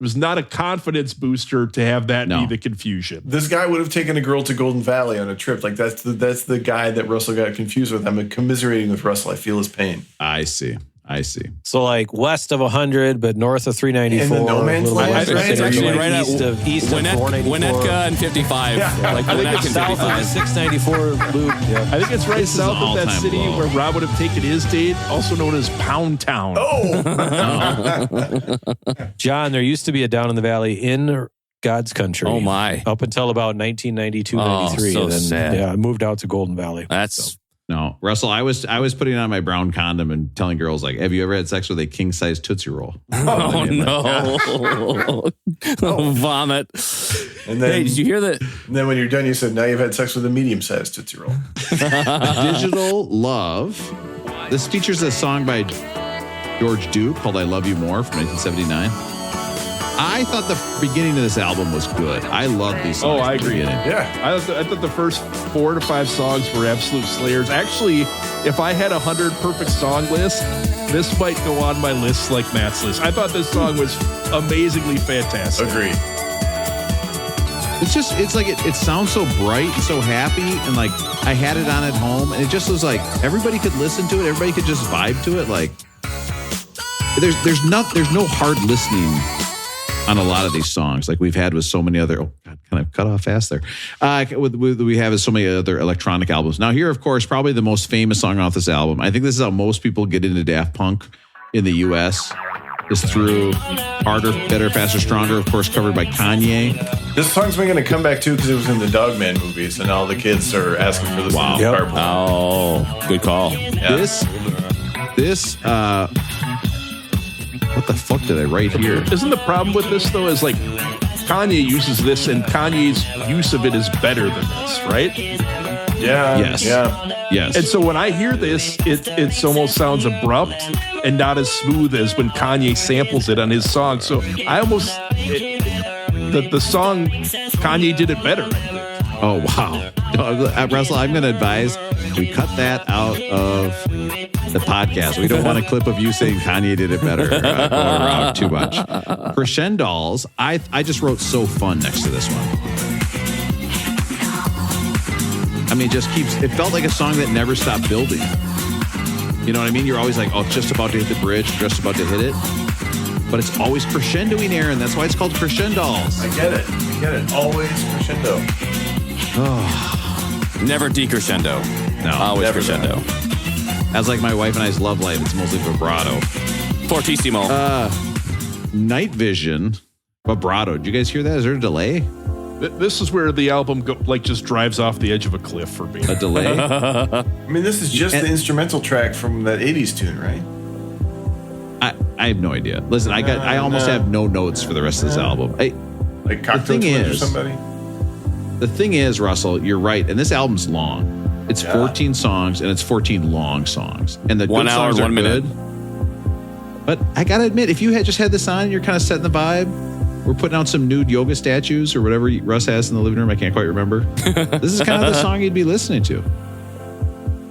It was not a confidence booster to have that be the confusion. This guy would have taken a girl to Golden Valley on a trip. That's the guy that Russell got confused with. I'm commiserating with Russell. I feel his pain. I see. I see. So like west of 100, but north of 394. In the no man's land, right? It's actually right east of 494. Winnetka and 55. Yeah. Like I think it's south of the 694 loop. Yeah. I think it's right south of that city low. where Rob would have taken his date, also known as Pound Town. John, there used to be a down in the valley in God's country. Oh my! Up until about 1992, 93. So and then, sad. Yeah, I moved out to Golden Valley. That's No, Russell, I was putting on my brown condom and telling girls, like, have you ever had sex with a king-size Tootsie Roll? oh no! Vomit. And then, hey, did you hear that? And then when you're done, you said, now you've had sex with a medium-sized Tootsie Roll. Digital Love. This features a song by George Duke called I Love You More from 1979. I thought the beginning of this album was good. I love these songs. Oh, I agree. Yeah. I thought the first 4 to 5 songs were absolute slayers. Actually, if I had 100 perfect song list, this might go on my list like Matt's list. I thought this song was amazingly fantastic. Agreed. It's like it sounds so bright and so happy, and like I had it on at home, and it just was like everybody could listen to it, everybody could just vibe to it. Like there's no hard listening on a lot of these songs, like we've had with so many other. Oh God, kind of cut off fast there. We have so many other electronic albums. Now here, of course, probably the most famous song off this album. I think this is how most people get into Daft Punk in the U.S. is through Harder, Better, Faster, Stronger, of course, covered by Kanye. This song's been going to come back too because it was in the Dogman movies, and all the kids are asking for this. Wow. Yep. Oh, good call. Yeah. This. What the fuck did I write here? Isn't the problem with this though is like Kanye uses this and Kanye's use of it is better than this, right? Yeah. Yes. Yeah. Yes. And so when I hear this, it almost sounds abrupt and not as smooth as when Kanye samples it on his song. So I almost the song Kanye did it better. Oh wow, Russell, I'm going to advise we cut that out of the podcast. We don't want a clip of you saying Kanye did it better or out too much. Crescendos, I just wrote so fun next to this one. I mean, it felt like a song that never stopped building. You know what I mean? You're always like, oh, it's just about to hit the bridge, just about to hit it. But it's always crescendoing, Aaron. That's why it's called Crescendos. I get it. Always crescendo. Oh. Never decrescendo. No, always crescendo. That's like my wife and I's love life. It's mostly vibrato. Fortissimo. Night Vision, vibrato. Did you guys hear that? Is there a delay? This is where the album just drives off the edge of a cliff for me. A delay? I mean, this is just the instrumental track from that 80s tune, right? I have no idea. Listen, I almost have no notes for the rest of this album. Like Cocktail Twins or somebody? The thing is, Russell, you're right. And this album's long. It's 14 songs, and it's 14 long songs. And the 1 good hour, songs are 1 minute. good. But I got to admit, if you had just had this on and you're kind of setting the vibe, we're putting out some nude yoga statues or whatever Russ has in the living room. I can't quite remember. This is kind of the song you'd be listening to.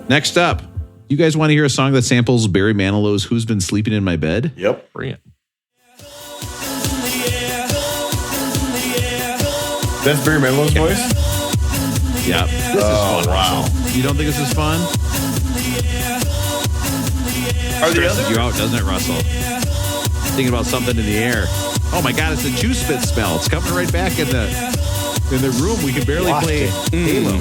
Next up, you guys want to hear a song that samples Barry Manilow's Who's Been Sleeping in My Bed? Yep. Bring it. That's Barry Manilow's voice? Yeah. This is fun. Wow. You don't think this is fun? Stresses you out, doesn't it, Russell? Thinking about something in the air. Oh my God, it's a juice spit smell. It's coming right back in the room. We can barely play Halo.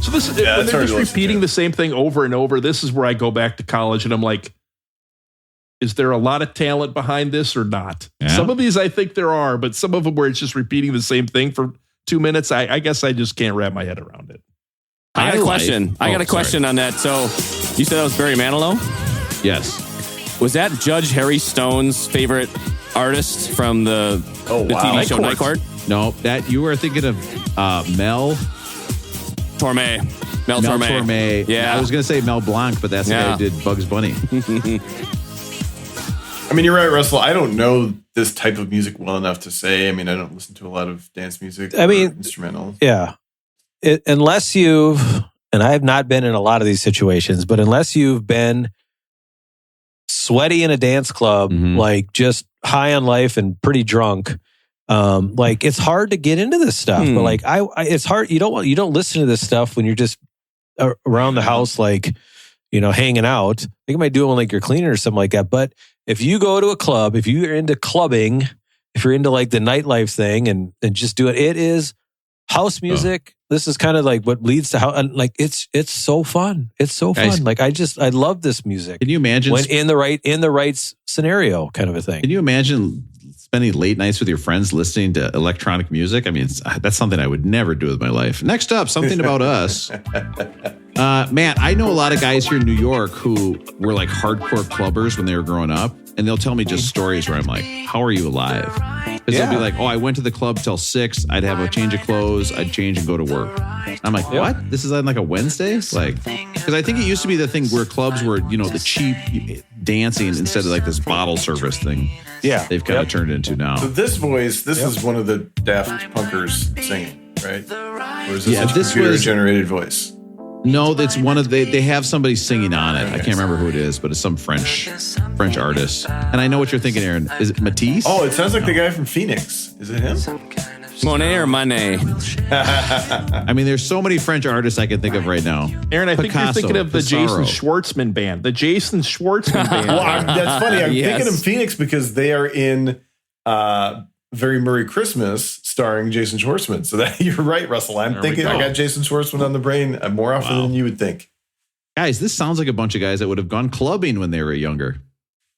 So when they're just repeating the same thing over and over, this is where I go back to college and I'm like, is there a lot of talent behind this or not? Yeah. Some of these I think there are, but some of them where it's just repeating the same thing for 2 minutes, I guess I just can't wrap my head around it. I got a question. I got a question on that. So you said that was Barry Manilow? Yes. Was that Judge Harry Stone's favorite artist from the TV show Night Court? No, that you were thinking of Mel Torme. Mel Torme. Yeah. I was going to say Mel Blanc, but that's the guy who did Bugs Bunny. I mean, you're right, Russell. I don't know this type of music well enough to say. I mean, I don't listen to a lot of dance music. Instrumental. Yeah. Unless you've, and I have not been in a lot of these situations, but unless you've been sweaty in a dance club, like just high on life and pretty drunk, like it's hard to get into this stuff. But like it's hard. You don't listen to this stuff when you're just around the house, like, hanging out. You might do it when like you're cleaning or something like that. But if you go to a club, if you're into clubbing, if you're into like the nightlife thing and just do it, it is house music. This is kind of like what leads to how, like, it's so fun. It's so fun. Guys, like, I love this music. Can you imagine when in the right scenario kind of a thing? Can you imagine spending late nights with your friends listening to electronic music? I mean, that's something I would never do with my life. Next up, something about us. Matt, I know a lot of guys here in New York who were like hardcore clubbers when they were growing up. And they'll tell me just stories where I'm like, how are you alive? Because they'll be like, I went to the club till 6. I'd have a change of clothes. I'd change and go to work. I'm like, what? This is on like a Wednesday? Like, because I think it used to be the thing where clubs were, the cheap dancing instead of like this bottle service thing. Yeah. They've kind of turned into now. So this voice, this is one of the Daft Punkers singing, right? Or is this a computer-generated voice? No, it's one of they have somebody singing on it. I can't remember who it is, but it's some French artist. And I know what you're thinking, Aaron. Is it Matisse? Oh, it sounds like the guy from Phoenix. Is it him? Monet or Manet? I mean, there's so many French artists I can think of right now. Aaron, I think you're thinking of the Jason Schwartzman band. The Jason Schwartzman band. Well, that's funny. I'm thinking of Phoenix because they are in Very Merry Christmas starring Jason Schwartzman. So that you're right, Russell. I'm thinking I got Jason Schwartzman on the brain more often than you would think. Guys, this sounds like a bunch of guys that would have gone clubbing when they were younger.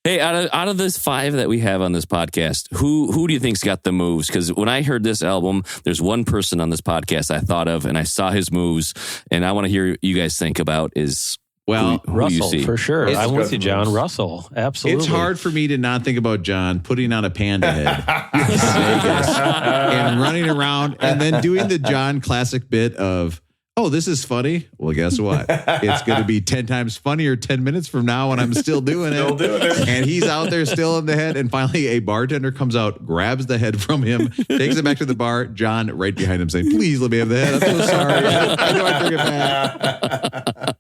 Hey, out of this 5 that we have on this podcast, who do you think's got the moves? Because when I heard this album, there's one person on this podcast I thought of, and I saw his moves, and I want to hear what you guys think about is who Russell, do you see? for sure. I'm with you, John. Russell, absolutely. It's hard for me to not think about John putting on a panda head in Vegas and running around and then doing the John classic bit of, oh, this is funny. Well, guess what? It's going to be 10 times funnier 10 minutes from now when I'm still doing it. And he's out there still in the head. And finally, a bartender comes out, grabs the head from him, takes it back to the bar. John right behind him saying, please let me have the head. I'm so sorry. I know I took it back.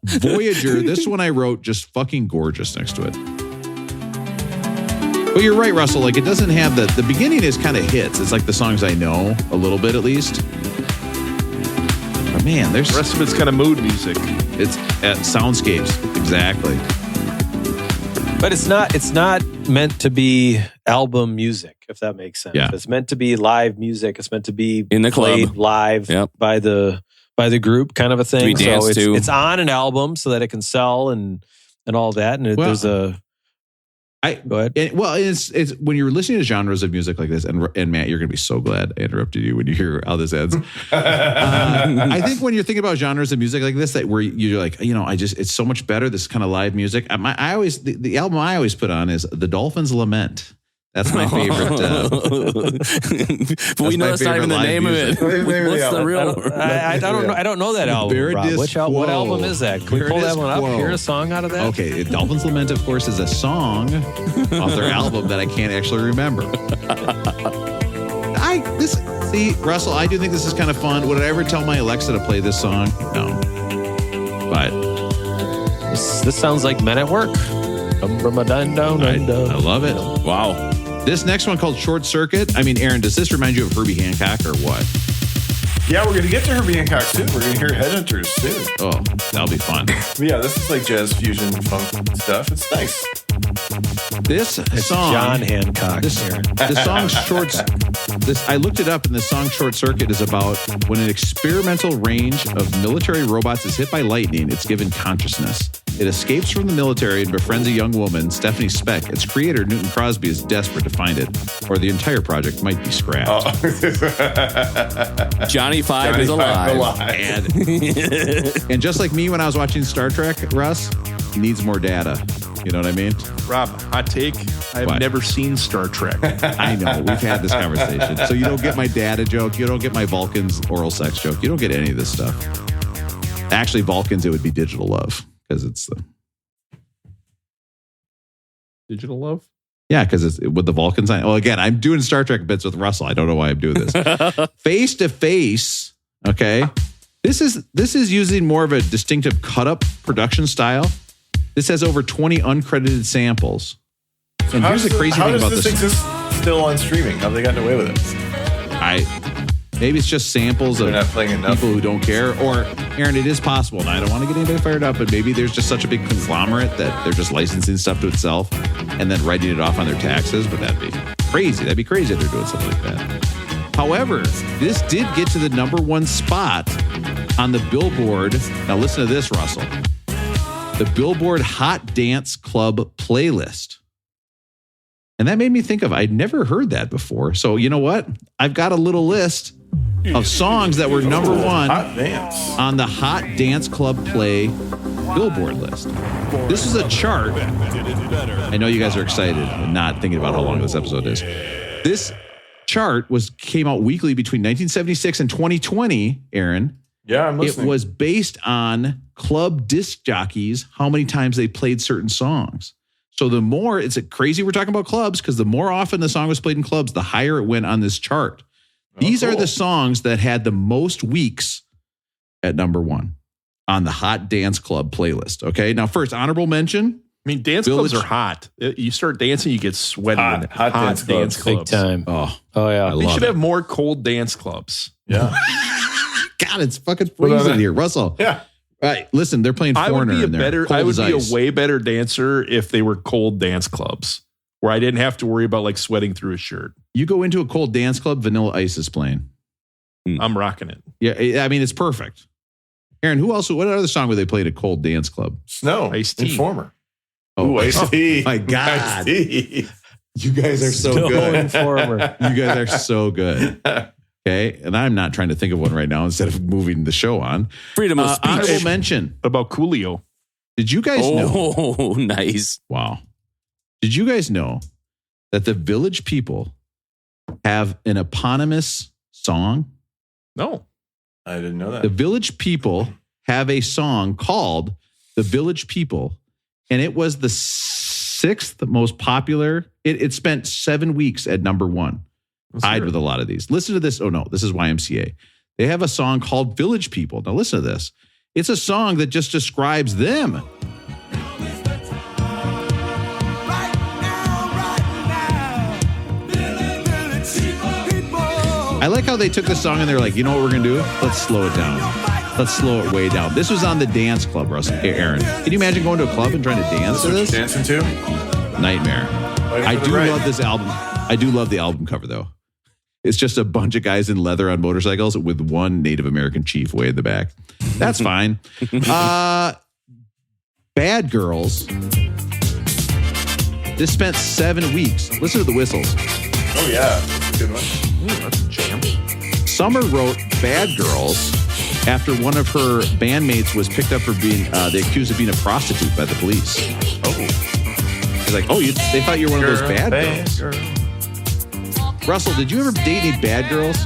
Voyager, this one I wrote just fucking gorgeous next to it. Well, you're right, Russell. Like, it doesn't have the beginning is kind of hits. It's like the songs I know a little bit at least. But man, there's the rest of it's kind of mood music. It's at soundscapes, exactly. But it's not meant to be album music, if that makes sense. Yeah. It's meant to be live music. It's meant to be in the played club live by the group, kind of a thing. So it's on an album so that it can sell and all that. And there's a. Go ahead. It's when you're listening to genres of music like this, and Matt, you're going to be so glad I interrupted you when you hear how this ends. I think when you're thinking about genres of music like this, that where you're like, it's so much better. This kind of live music. The album I always put on is The Dolphins Lament. That's my favorite. But we know that's not even the name music. Of it. What's the real? I don't know that album. Rob. What album is that? Can we pull that one up? Hear a song out of that? Okay, Dolphins Lament, of course, is a song off their album that I can't actually remember. See, Russell, I do think this is kind of fun. Would I ever tell my Alexa to play this song? No. But this sounds like Men at Work. I love it. Wow. This next one called Short Circuit. I mean, Aaron, does this remind you of Herbie Hancock or what? Yeah, we're going to get to Herbie Hancock soon. We're going to hear Headhunters soon. Oh, that'll be fun. Yeah, this is like jazz fusion funk stuff. It's nice. This song, John Hancock. The song I looked it up, and the song Short Circuit is about when an experimental range of military robots is hit by lightning, it's given consciousness. It escapes from the military and befriends a young woman, Stephanie Speck. Its creator, Newton Crosby, is desperate to find it, or the entire project might be scrapped. Johnny Five is alive. And just like me when I was watching Star Trek, Russ, he needs more data. You know what I mean? Rob, hot take. I've never seen Star Trek. I know. We've had this conversation. So you don't get my data joke. You don't get my Vulcans oral sex joke. You don't get any of this stuff. Actually, Vulcans, it would be digital love because it's the digital love. Yeah, because it's with the Vulcans. Again, I'm doing Star Trek bits with Russell. I don't know why I'm doing this. Face to face. Okay, this is using more of a distinctive cut up production style. This has over 20 uncredited samples. And here's the crazy thing about this. How does this exist still on streaming? How have they gotten away with it? Maybe it's just samples of not playing enough. people who don't care. Or, Aaron, it is possible, and I don't want to get anybody fired up, but maybe there's just such a big conglomerate that they're just licensing stuff to itself and then writing it off on their taxes. But that'd be crazy. That'd be crazy if they're doing something like that. However, this did get to the number 1 spot on the Billboard. Now listen to this, Russell. The Billboard Hot Dance Club playlist. And that made me think of, I'd never heard that before. So you know what? I've got a little list of songs that were number 1 on the Hot Dance Club Play Billboard list. This is a chart. I know you guys are excited and not thinking about how long this episode is. This chart came out weekly between 1976 and 2020, Aaron. Yeah, I'm listening. It was based on club disc jockeys, how many times they played certain songs. So the more, it's crazy we're talking about clubs, because the more often the song was played in clubs, the higher it went on this chart. These are the songs that had the most weeks at number 1 on the Hot Dance Club playlist. Okay, now first, honorable mention. I mean, dance clubs are hot. You start dancing, you get sweaty. Hot dance clubs. Big time. Oh yeah. They should have more cold dance clubs. Yeah. God, it's fucking freezing here. Russell. Yeah. All right, listen, they're playing Foreigner in there. I would be a way better dancer if they were cold dance clubs where I didn't have to worry about like sweating through a shirt. You go into a cold dance club, Vanilla Ice is playing. I'm rocking it. Yeah, I mean, it's perfect. Aaron, what other song would they play at a cold dance club? Snow. Ice-T. Informer. Oh, Ice-T. My God. Ice-T. You guys are so Snow good. Informer. You guys are so good. Okay. And I'm not trying to think of one right now instead of moving the show on. Freedom of speech. Honorable mention. What about Coolio? Did you guys know? Oh, nice. Wow. Did you guys know that the Village People have an eponymous song? No. I didn't know that. The Village People have a song called The Village People, and it was the 6th most popular. It spent 7 weeks at number 1. Tied with a lot of these. Listen to this. Oh, no, this is YMCA. They have a song called Village People. Now, listen to this. It's a song that just describes them. I like how they took the song and they're like, you know what we're going to do? Let's slow it down. Let's slow it way down. This was on the dance club, Russell. Hey, Aaron. Can you imagine going to a club and trying to dance to this? Dancing to? Nightmare. I do love this album. I do love the album cover, though. It's just a bunch of guys in leather on motorcycles with one Native American chief way in the back. That's fine. Bad Girls. This spent 7 weeks. Listen to the whistles. Oh, yeah. Good one. Ooh, that's a jam. Summer wrote Bad Girls after one of her bandmates was picked up for being, they accused of being a prostitute by the police. Oh. He's like, they thought you were one of those bad girls. Russell, did you ever date any bad girls?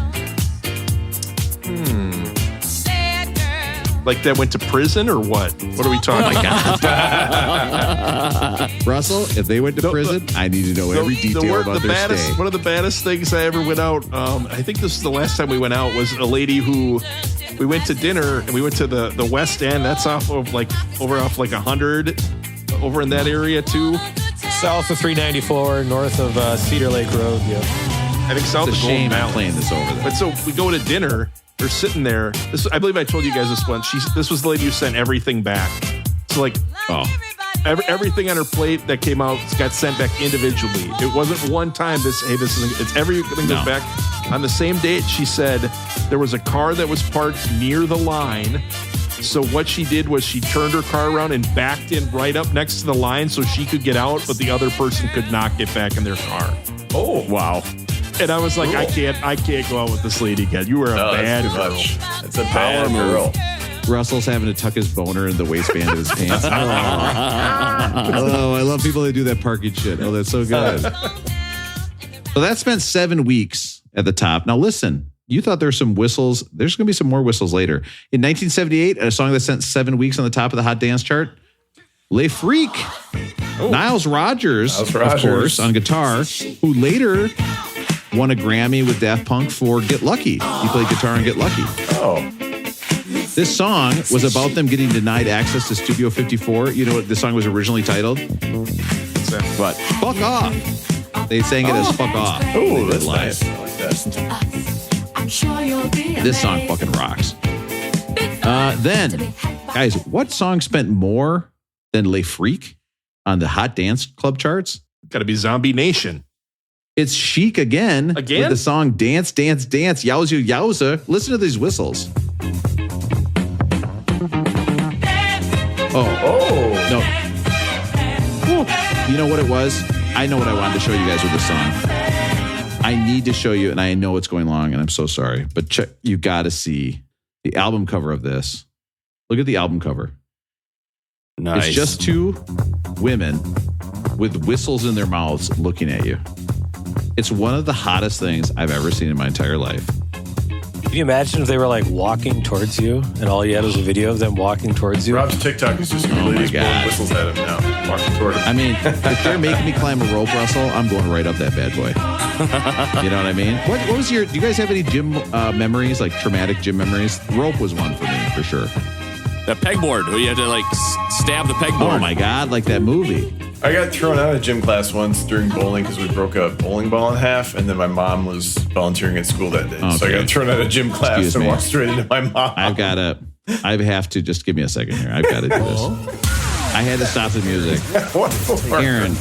Like that went to prison or what? What are we talking about? Russell, if they went to prison, I need to know every detail about their stay. One of the baddest things I ever went out, I think this is the last time we went out, was a lady who, we went to dinner and we went to the West End. That's off of over off 100, over in that area too. South of 394, north of Cedar Lake Road. Yeah. I think south of Golden Mountain. Playing this over there. But so we go to dinner. They're sitting there. I believe I told you guys this once. This was the lady who sent everything back. So everything on her plate that came out got sent back individually. It wasn't one time. It's everything goes back. On the same date, she said there was a car that was parked near the line. So what she did was she turned her car around and backed in right up next to the line so she could get out, but the other person could not get back in their car. Oh, wow. And I was like, cool. I can't go out with this lady again. You were a bad girl. That's a bad girl. Russell's having to tuck his boner in the waistband of his pants. Oh, I love people that do that parking shit. Oh, that's so good. So that spent 7 weeks at the top. Now listen, you thought there were some whistles. There's going to be some more whistles later. In 1978, a song that spent 7 weeks on the top of the Hot Dance chart, Les Freak. Niles Rodgers, of course, on guitar, who later won a Grammy with Daft Punk for Get Lucky. He played guitar on Get Lucky. Oh. This song was about them getting denied access to Studio 54. You know what the song was originally titled? What? Fuck Off. They sang it as Fuck Off. Oh, that's nice. I like that. This song fucking rocks. Then, guys, what song spent more than Le Freak on the Hot Dance Club charts? Got to be Zombie Nation. It's Chic again with the song Dance, Dance, Dance, Yowza, Yowza. Listen to these whistles. No. You know what it was? I know what I wanted to show you guys with this song. I need to show you, and I know it's going long, and I'm so sorry, but check. You got to see the album cover of this. Look at the album cover. Nice. It's just two women with whistles in their mouths looking at you. It's one of the hottest things I've ever seen in my entire life. Can you imagine if they were like walking towards you and all you had was a video of them walking towards you? Rob's TikTok is just completely blowing whistles at him now. Walking toward him. I mean, if they're making me climb a rope, Russell, I'm going right up that bad boy. You know what I mean? What was your, do you guys have any gym memories, like traumatic gym memories? Rope was one for me, for sure. The pegboard, where you had to like stab the pegboard. Oh my God, like that movie. I got thrown out of gym class once during bowling because we broke a bowling ball in half, and then my mom was volunteering at school that day. Okay. So I got thrown out of gym class and walked straight into my mom. I have to, just give me a second here. I've got to do this. I had to stop the music. Aaron,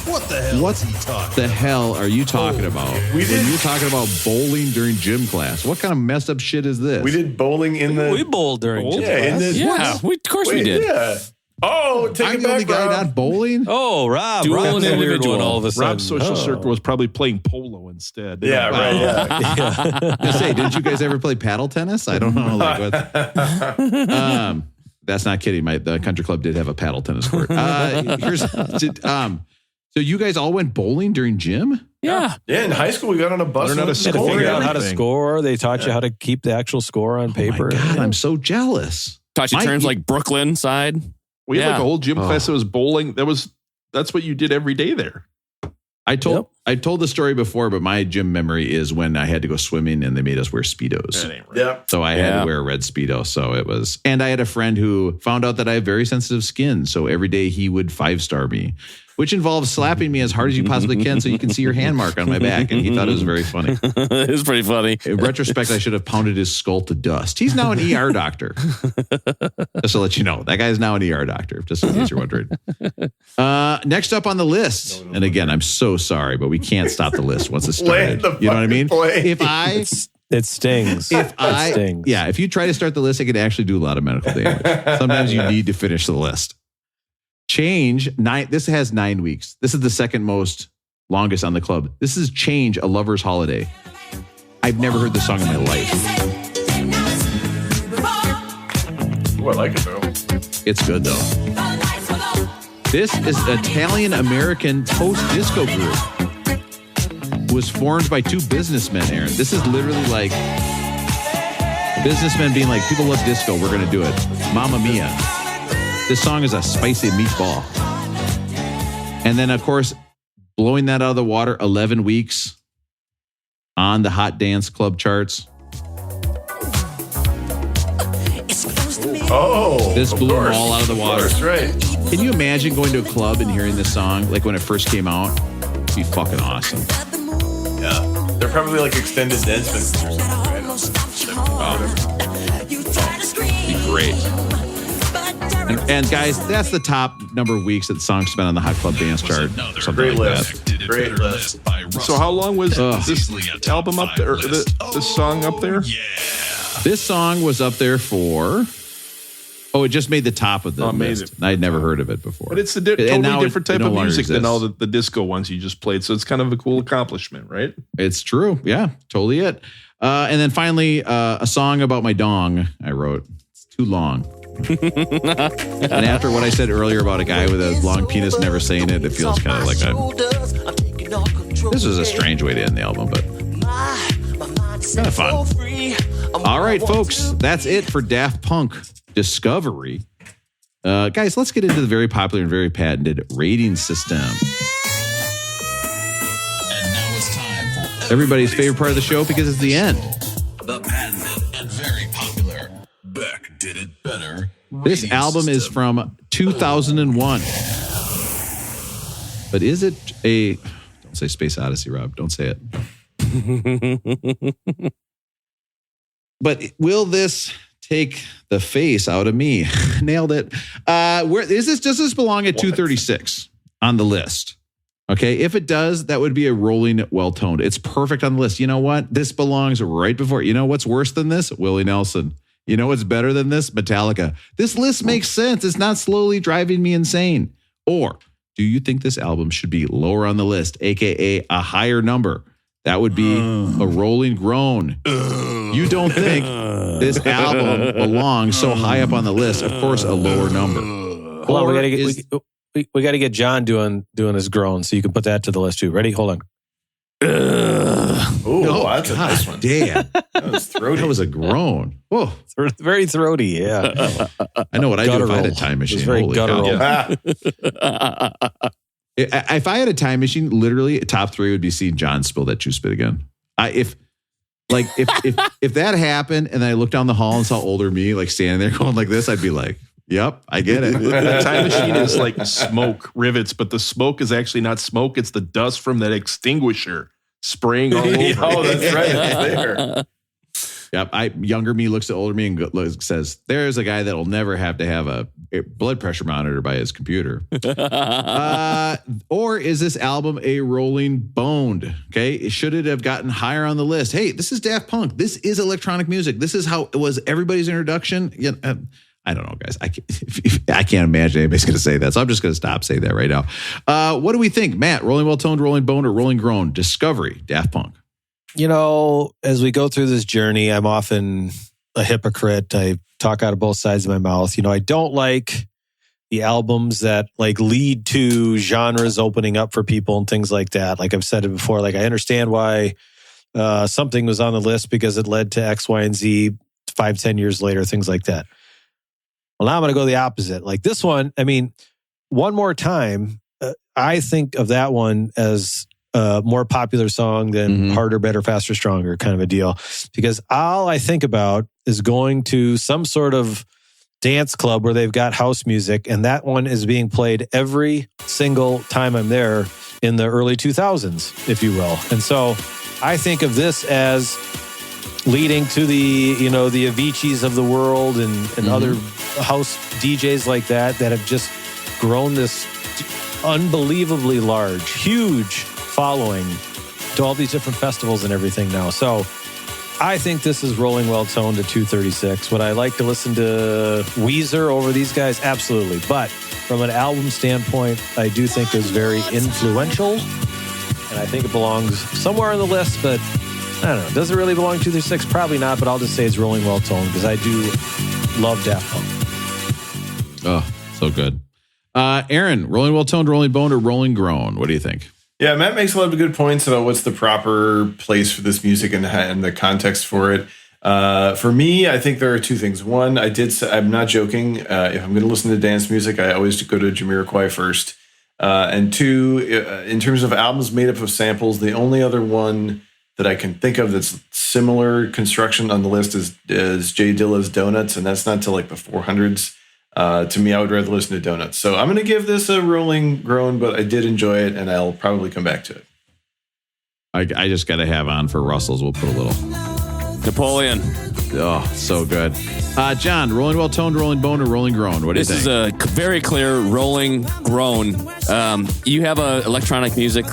what the hell are you talking about? When you're talking about bowling during gym class, what kind of messed up shit is this? We did bowling in the... We bowled during gym class. Of course we did. Yeah. Oh, take it back, the guy not bowling? Oh, Rob. Rob's an individual. All of a sudden. Rob's social circle was probably playing polo instead. Yeah, right. Yeah. Say, didn't you guys ever play paddle tennis? I don't know. Like what? That's not kidding. The country club did have a paddle tennis court. So you guys all went bowling during gym? Yeah. Yeah, in high school, we got on a bus. Learned how to score. Figured out how to score. They taught you how to keep the actual score on paper. Oh my God, I'm so jealous. Taught you terms like Brooklyn side. We had like a whole gym class that was bowling. That's what you did every day there. I told the story before, but my gym memory is when I had to go swimming and they made us wear Speedos. Right. Yeah. So I had to wear a red Speedo. So it was, and I had a friend who found out that I have very sensitive skin. So every day he would 5-star me, which involves slapping me as hard as you possibly can so you can see your hand mark on my back. And he thought it was very funny. It was pretty funny. In retrospect, I should have pounded his skull to dust. He's now an ER doctor. Just to let you know, that guy is now an ER doctor, just in case you're wondering. Next up on the list, and again, I'm so sorry, but we can't stop the list once it's started. You know what I mean? It stings. If you try to start the list, it could actually do a lot of medical damage. Sometimes you need to finish the list. Change, this has 9 weeks. This is the second most longest on the club. This is Change, A Lover's Holiday. I've never heard this song in my life. Ooh, I like it though. It's good though. This is Italian-American post-disco group. Was formed by two businessmen, Aaron. This is literally like businessmen being like, people love disco, we're going to do it. Mamma Mia. This song is a spicy meatball. And then, of course, blowing that out of the water, 11 weeks on the Hot Dance Club charts. Oh, this blew them all out of the water. That's right. Can you imagine going to a club and hearing this song, like when it first came out? It'd be fucking awesome. Yeah. They're probably like extended dance mixes or something, right? Be great. And guys, that's the top number of weeks that the song spent on the Hot Club Dance chart. Great list. Great list. So how long was this album up there, or this song up there? This song was up there for... Oh, it just made the top of the list. I'd never heard of it before. But it's a totally different type of music than all the disco ones you just played. So it's kind of a cool accomplishment, right? It's true. Yeah, totally it. And then finally, a song about my dong I wrote. It's too long. And after what I said earlier about a guy with a long penis never saying it, it feels kind of like this was a strange way to end the album, but kind of fun. All right, folks, that's it for Daft Punk Discovery. Guys, let's get into the very popular and very patented rating system. And now it's time for everybody's favorite part of the show because it's the end. The patented and very popular Beck Did It Better. This album is from 2001. But is it a... Don't say Space Odyssey, Rob. Don't say it. but will this take the face out of me? Nailed it. Where is this? Does this belong at 236 on the list? Okay, if it does, that would be a rolling well-toned. It's perfect on the list. You know what? This belongs right before. You know what's worse than this? Willie Nelson. You know what's better than this? Metallica. This list makes sense. It's not slowly driving me insane. Or do you think this album should be lower on the list, aka a higher number? That would be a rolling groan. You don't think this album belongs so high up on the list? Of course, a lower number. Hold on, we got to get John doing his groan, so you can put that to the list too. Ready? Hold on. Oh, that's a nice one. Damn, that was throaty. That was a groan. Whoa, very throaty. Yeah, I know what I do if I had a time machine. It's very guttural. If I had a time machine, literally top 3 would be seeing John spill that juice spit again. If that happened and I looked down the hall and saw older me like standing there going like this, I'd be like, yep, I get it. The time machine is like smoke rivets, but the smoke is actually not smoke. It's the dust from that extinguisher spraying all over. Oh, that's right. It's there. Yep. Younger me looks at older me and says, there's a guy that'll never have to have a blood pressure monitor by his computer. Or is this album a rolling boned? Okay. Should it have gotten higher on the list? Hey, this is Daft Punk. This is electronic music. This is how it was everybody's introduction. Yeah, I don't know, guys. I can't imagine anybody's going to say that. So I'm just going to stop saying that right now. What do we think? Matt, rolling well-toned, rolling boned, or rolling groan? Discovery, Daft Punk. You know, as we go through this journey, I'm often a hypocrite. I talk out of both sides of my mouth. You know, I don't like the albums that like lead to genres opening up for people and things like that. Like I've said it before, like I understand why something was on the list because it led to X, Y, and Z 5-10 years later, things like that. Well, now I'm going to go the opposite. Like this one, I mean, One More Time, I think of that one as a more popular song than Harder, Better, Faster, Stronger kind of a deal. Because all I think about is going to some sort of dance club where they've got house music, and that one is being played every single time I'm there in the early 2000s, if you will. And so I think of this as leading to the, you know, the Aviciis of the world and other house DJs like that have just grown this unbelievably large, huge following to all these different festivals and everything now. So I think this is rolling well-toned at 236. Would I like to listen to Weezer over these guys? Absolutely. But from an album standpoint, I do think it's very influential, and I think it belongs somewhere on the list, but I don't know. Does it really belong to 236? Probably not, but I'll just say it's rolling well-toned because I do love Daft Punk. Oh, so good. Aaron, rolling well-toned, rolling boned, or rolling groan? What do you think? Yeah, Matt makes a lot of good points about what's the proper place for this music and the context for it. For me, I think there are two things. One, I'm not joking. If I'm going to listen to dance music, I always go to Jamiroquai first. And two, in terms of albums made up of samples, the only other one that I can think of that's similar construction on the list is Jay Dilla's Donuts, and that's not till like the 400s. To me, I would rather listen to Donuts. So I'm going to give this a rolling groan, but I did enjoy it, and I'll probably come back to it. I just got to have on for Russell's. We'll put a little Napoleon. Oh, so good. John, rolling well-toned, rolling bone, or rolling groan? What do you think? This is a very clear rolling groan. You have electronic music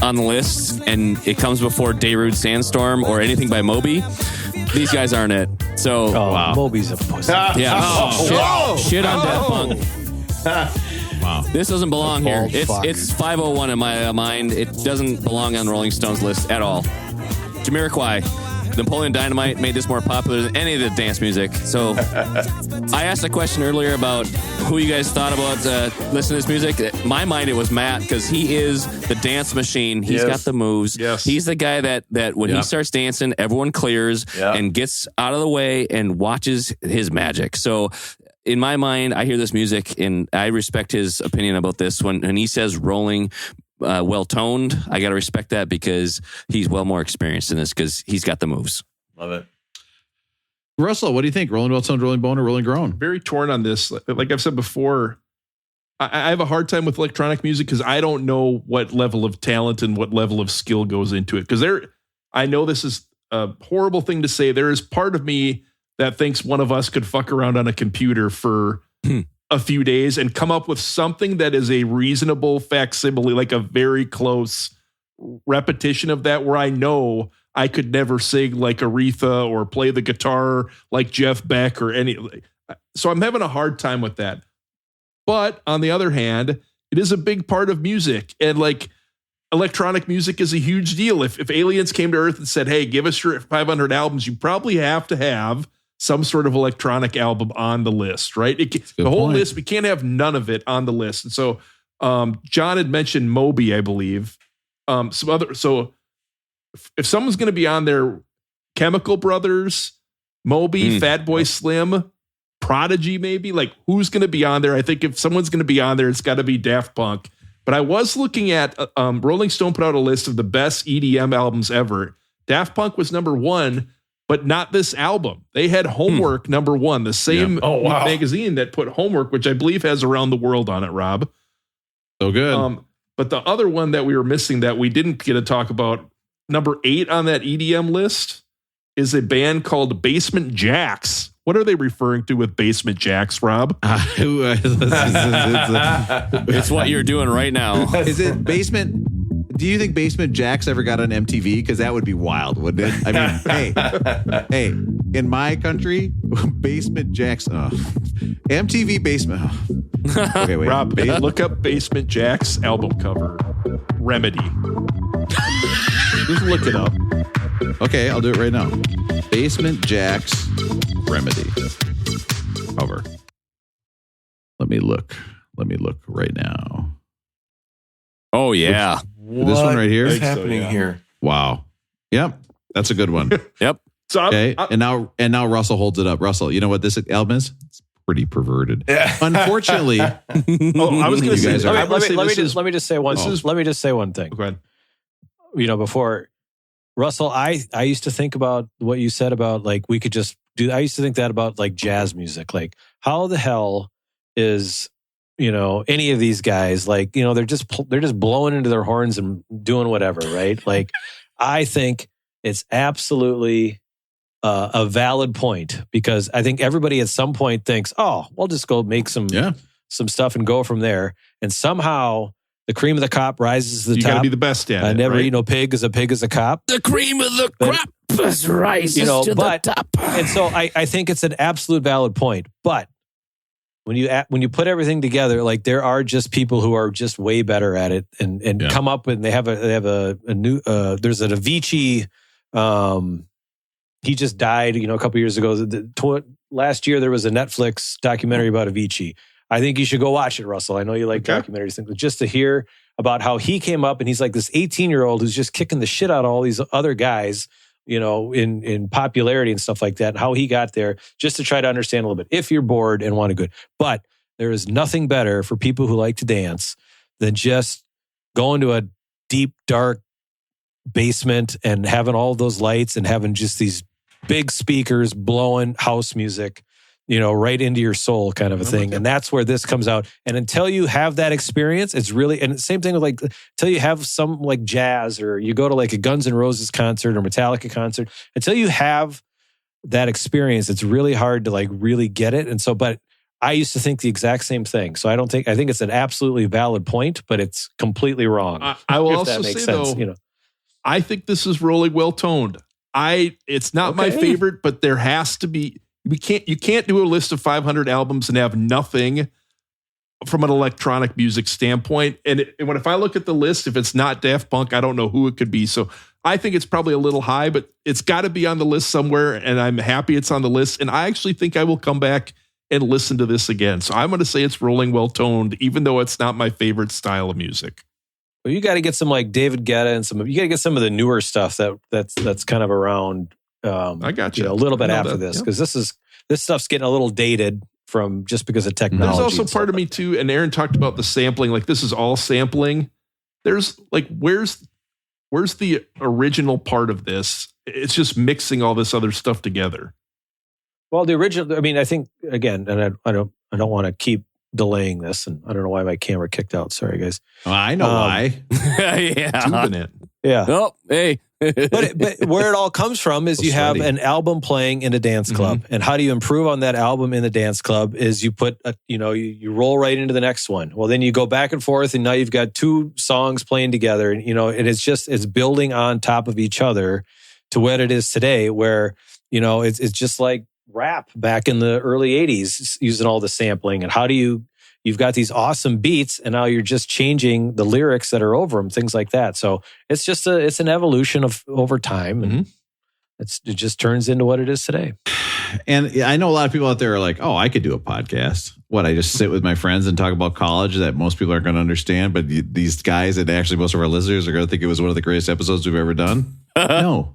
on the list, and it comes before Darude Sandstorm or anything by Moby. These guys aren't it. So, wow. Moby's a pussy. Yeah. Shit on Daft Punk. Wow. This doesn't belong here. It's 501 in my mind. It doesn't belong on Rolling Stone's list at all. Jamiroquai, Napoleon Dynamite made this more popular than any of the dance music. So I asked a question earlier about who you guys thought about listening to this music. In my mind, it was Matt, because he is the dance machine. He's got the moves. Yes. He's the guy that when he starts dancing, everyone clears and gets out of the way and watches his magic. So in my mind, I hear this music and I respect his opinion about this. When he says rolling well-toned, I got to respect that because he's well more experienced in this because he's got the moves. Love it. Russell, what do you think? Rolling well-toned, rolling bone, or rolling groan? Very torn on this. Like I've said before, I have a hard time with electronic music because I don't know what level of talent and what level of skill goes into it. Because I know this is a horrible thing to say. There is part of me that thinks one of us could fuck around on a computer for a few days and come up with something that is a reasonable facsimile, like a very close repetition of that, where I know I could never sing like Aretha or play the guitar like Jeff Beck or any. So I'm having a hard time with that. But on the other hand, it is a big part of music, and like electronic music is a huge deal. If aliens came to Earth and said, "Hey, give us your 500 albums," you probably have to have some sort of electronic album on the list, right? The whole list, we can't have none of it on the list. And so John had mentioned Moby, I believe. So if someone's going to be on there, Chemical Brothers, Moby, Fatboy Slim, Prodigy, maybe, like who's going to be on there? I think if someone's going to be on there, it's got to be Daft Punk. But I was looking at Rolling Stone put out a list of the best EDM albums ever. Daft Punk was number 1, but not this album. They had Homework number 1, the same magazine that put Homework, which I believe has Around the World on it, Rob. So good. But the other one that we were missing that we didn't get to talk about, number 8 on that EDM list, is a band called Basement Jaxx. What are they referring to with Basement Jaxx, Rob? It's what you're doing right now. Is it Basement? Do you think Basement Jaxx ever got on MTV? Because that would be wild, wouldn't it? I mean, hey, in my country, Basement Jaxx, MTV Basement. Okay, wait. Rob, look up Basement Jaxx album cover, Remedy. Just look it up. Okay, I'll do it right now. Basement Jaxx Remedy cover. Let me look right now. Oh yeah. This one right here. What's happening here? Wow. Yep. That's a good one. Yep. So okay. And now Russell holds it up. Russell, you know what this album is? It's pretty perverted. Unfortunately. I was going to say. Let me just say one. Let me just say one thing. Go ahead. Before Russell, I used to think about what you said about like we could just do. I used to think that about like jazz music. Like how the hell is any of these guys, like, they're just blowing into their horns and doing whatever, right? Like, I think it's absolutely a valid point, because I think everybody at some point thinks, oh, we'll just go make some stuff and go from there. And somehow the cream of the crop rises to the top. You got to be the best at it. Never eat no pig as a pig is a cop. The cream of the crop rises to the top. And so I think it's an absolute valid point. But when you put everything together, like there are just people who are just way better at it and come up with, and they have a new, there's an Avicii, he just died, a couple years ago. Last year, there was a Netflix documentary about Avicii. I think you should go watch it, Russell. I know you like documentaries, things, but just to hear about how he came up, and he's like this 18-year-old who's just kicking the shit out of all these other guys, in popularity and stuff like that, and how he got there, just to try to understand a little bit, if you're bored and want to good. But there is nothing better for people who like to dance than just going to a deep, dark basement and having all those lights and having just these big speakers blowing house music, right into your soul kind of a thing. And that's where this comes out. And until you have that experience, it's really, and same thing with like, until you have some like jazz, or you go to like a Guns N' Roses concert or Metallica concert, until you have that experience, it's really hard to like really get it. And so, but I used to think the exact same thing. So I think it's an absolutely valid point, but it's completely wrong. I will also say sense, though, I think this is really well toned. It's not my favorite, but there has to be. You can't do a list of 500 albums and have nothing from an electronic music standpoint. And if I look at the list, if it's not Daft Punk, I don't know who it could be. So I think it's probably a little high, but it's got to be on the list somewhere. And I'm happy it's on the list. And I actually think I will come back and listen to this again. So I'm going to say it's rolling well toned, even though it's not my favorite style of music. Well, you got to get some like David Guetta and you got to get some of the newer stuff that's kind of around. I got you. A little bit after this, because this stuff's getting a little dated from just because of technology. There's also part of me too, and Aaron talked about the sampling. Like this is all sampling. There's like where's the original part of this? It's just mixing all this other stuff together. Well, the original. I mean, I think again, and I don't want to keep delaying this, and I don't know why my camera kicked out. Sorry, guys. I know why. Yeah. Tubing it. Yeah. Oh, hey. But where it all comes from is you have an album playing in a dance club. And how do you improve on that album in the dance club is you put, you roll right into the next one. Well, then you go back and forth and now you've got 2 songs playing together and, and it's building on top of each other to what it is today where, it's just like rap back in the early 80s using all the sampling. And how do you've got these awesome beats and now you're just changing the lyrics that are over them, things like that. So it's just it's an evolution of over time and it just turns into what it is today. And I know a lot of people out there are like, oh, I could do a podcast. What, I just sit with my friends and talk about college that most people aren't going to understand, but these guys and actually most of our listeners are going to think it was one of the greatest episodes we've ever done? No.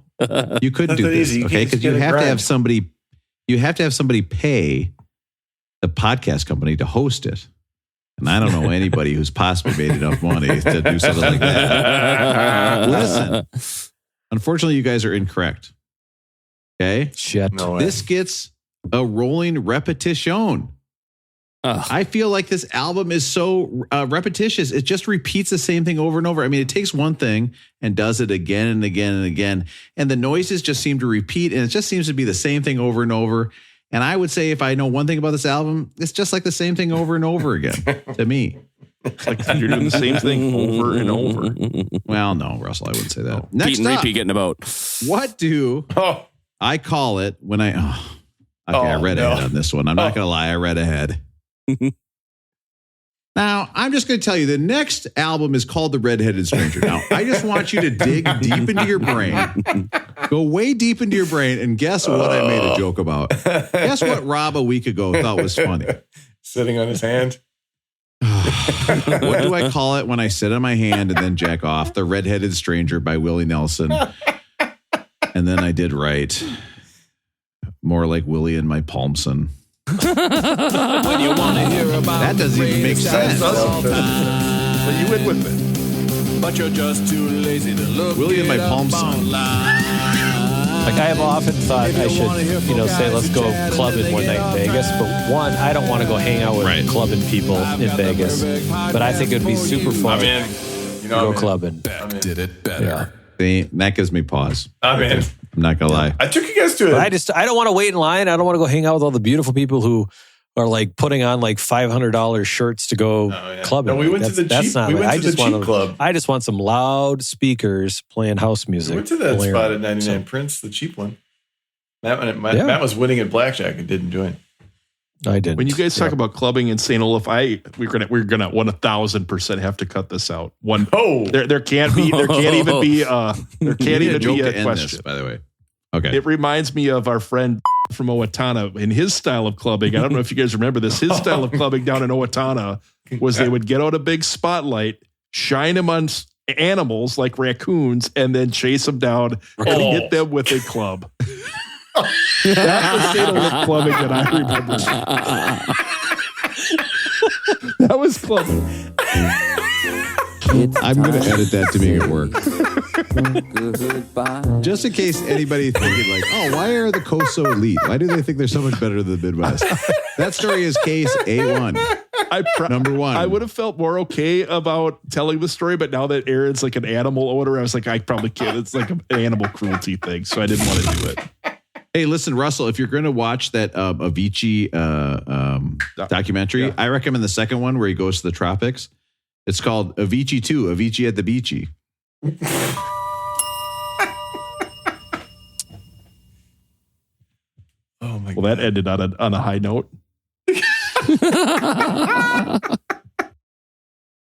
You couldn't do this, okay? Because you have to have somebody pay the podcast company to host it. And I don't know anybody who's possibly made enough money to do something like that. Listen, unfortunately, you guys are incorrect. Okay? Shit. No this gets a rolling repetition. I feel like this album is so repetitious. It just repeats the same thing over and over. I mean, it takes one thing and does it again and again and again. And the noises just seem to repeat. And it just seems to be the same thing over and over. And I would say if I know one thing about this album, it's just like the same thing over and over again to me. It's like you're doing the same thing over and over. Well, no, Russell, I wouldn't say that. Next up, repeat getting about. What do I call it when I read ahead on this one. I'm not going to lie. I read ahead. Now, I'm just going to tell you, the next album is called The Redheaded Stranger. Now, I just want you to dig deep into your brain, go way deep into your brain, and guess what I made a joke about. Guess what Rob a week ago thought was funny. Sitting on his hand. What do I call it when I sit on my hand and then jack off? The Redheaded Stranger by Willie Nelson. And then I did right. More like Willie and my Palmson. When you want to hear about that doesn't even make sense. But you went with it. But you're just too lazy to look. Willie and my Palmson. Like I have often thought I should, say let's go clubbing one night in Vegas. But one, I don't want to go hang out with clubbing people in Vegas. But I think it would be super fun to go clubbing. Did it better. Yeah. See, that gives me pause. I'm in. I'm not gonna lie. I took you guys to it. I don't want to wait in line. I don't want to go hang out with all the beautiful people who are like putting on like $500 shirts to go clubbing. No, we went to the cheap. We went to the cheap club. I just want some loud speakers playing house music. We went to that spot at 99 Prince, the cheap one. Matt was winning at blackjack and didn't join. I did. When you guys talk about clubbing in St. Olaf, we're gonna 1,000% have to cut this out. There can't even be a question. This, by the way, okay. It reminds me of our friend from Owatonna in his style of clubbing. I don't know if you guys remember this. His style of clubbing down in Owatonna was they would get out a big spotlight, shine them on animals like raccoons, and then chase them down and hit them with a club. That's the St. Olaf clubbing that I remember. That was clubbing. I'm going to edit that to make it work. Just in case anybody thinking like, oh, why are the coasts so elite? Why do they think they're so much better than the Midwest? That story is case A1. Number one. I would have felt more okay about telling the story, but now that Aaron's like an animal owner, I was like, I probably can't. It's like an animal cruelty thing, so I didn't want to do it. Hey, listen, Russell, if you're going to watch that Avicii documentary, I recommend the second one where he goes to the tropics. It's called Avicii 2, Avicii at the Beachy. Oh my God. Well, that ended on a high note.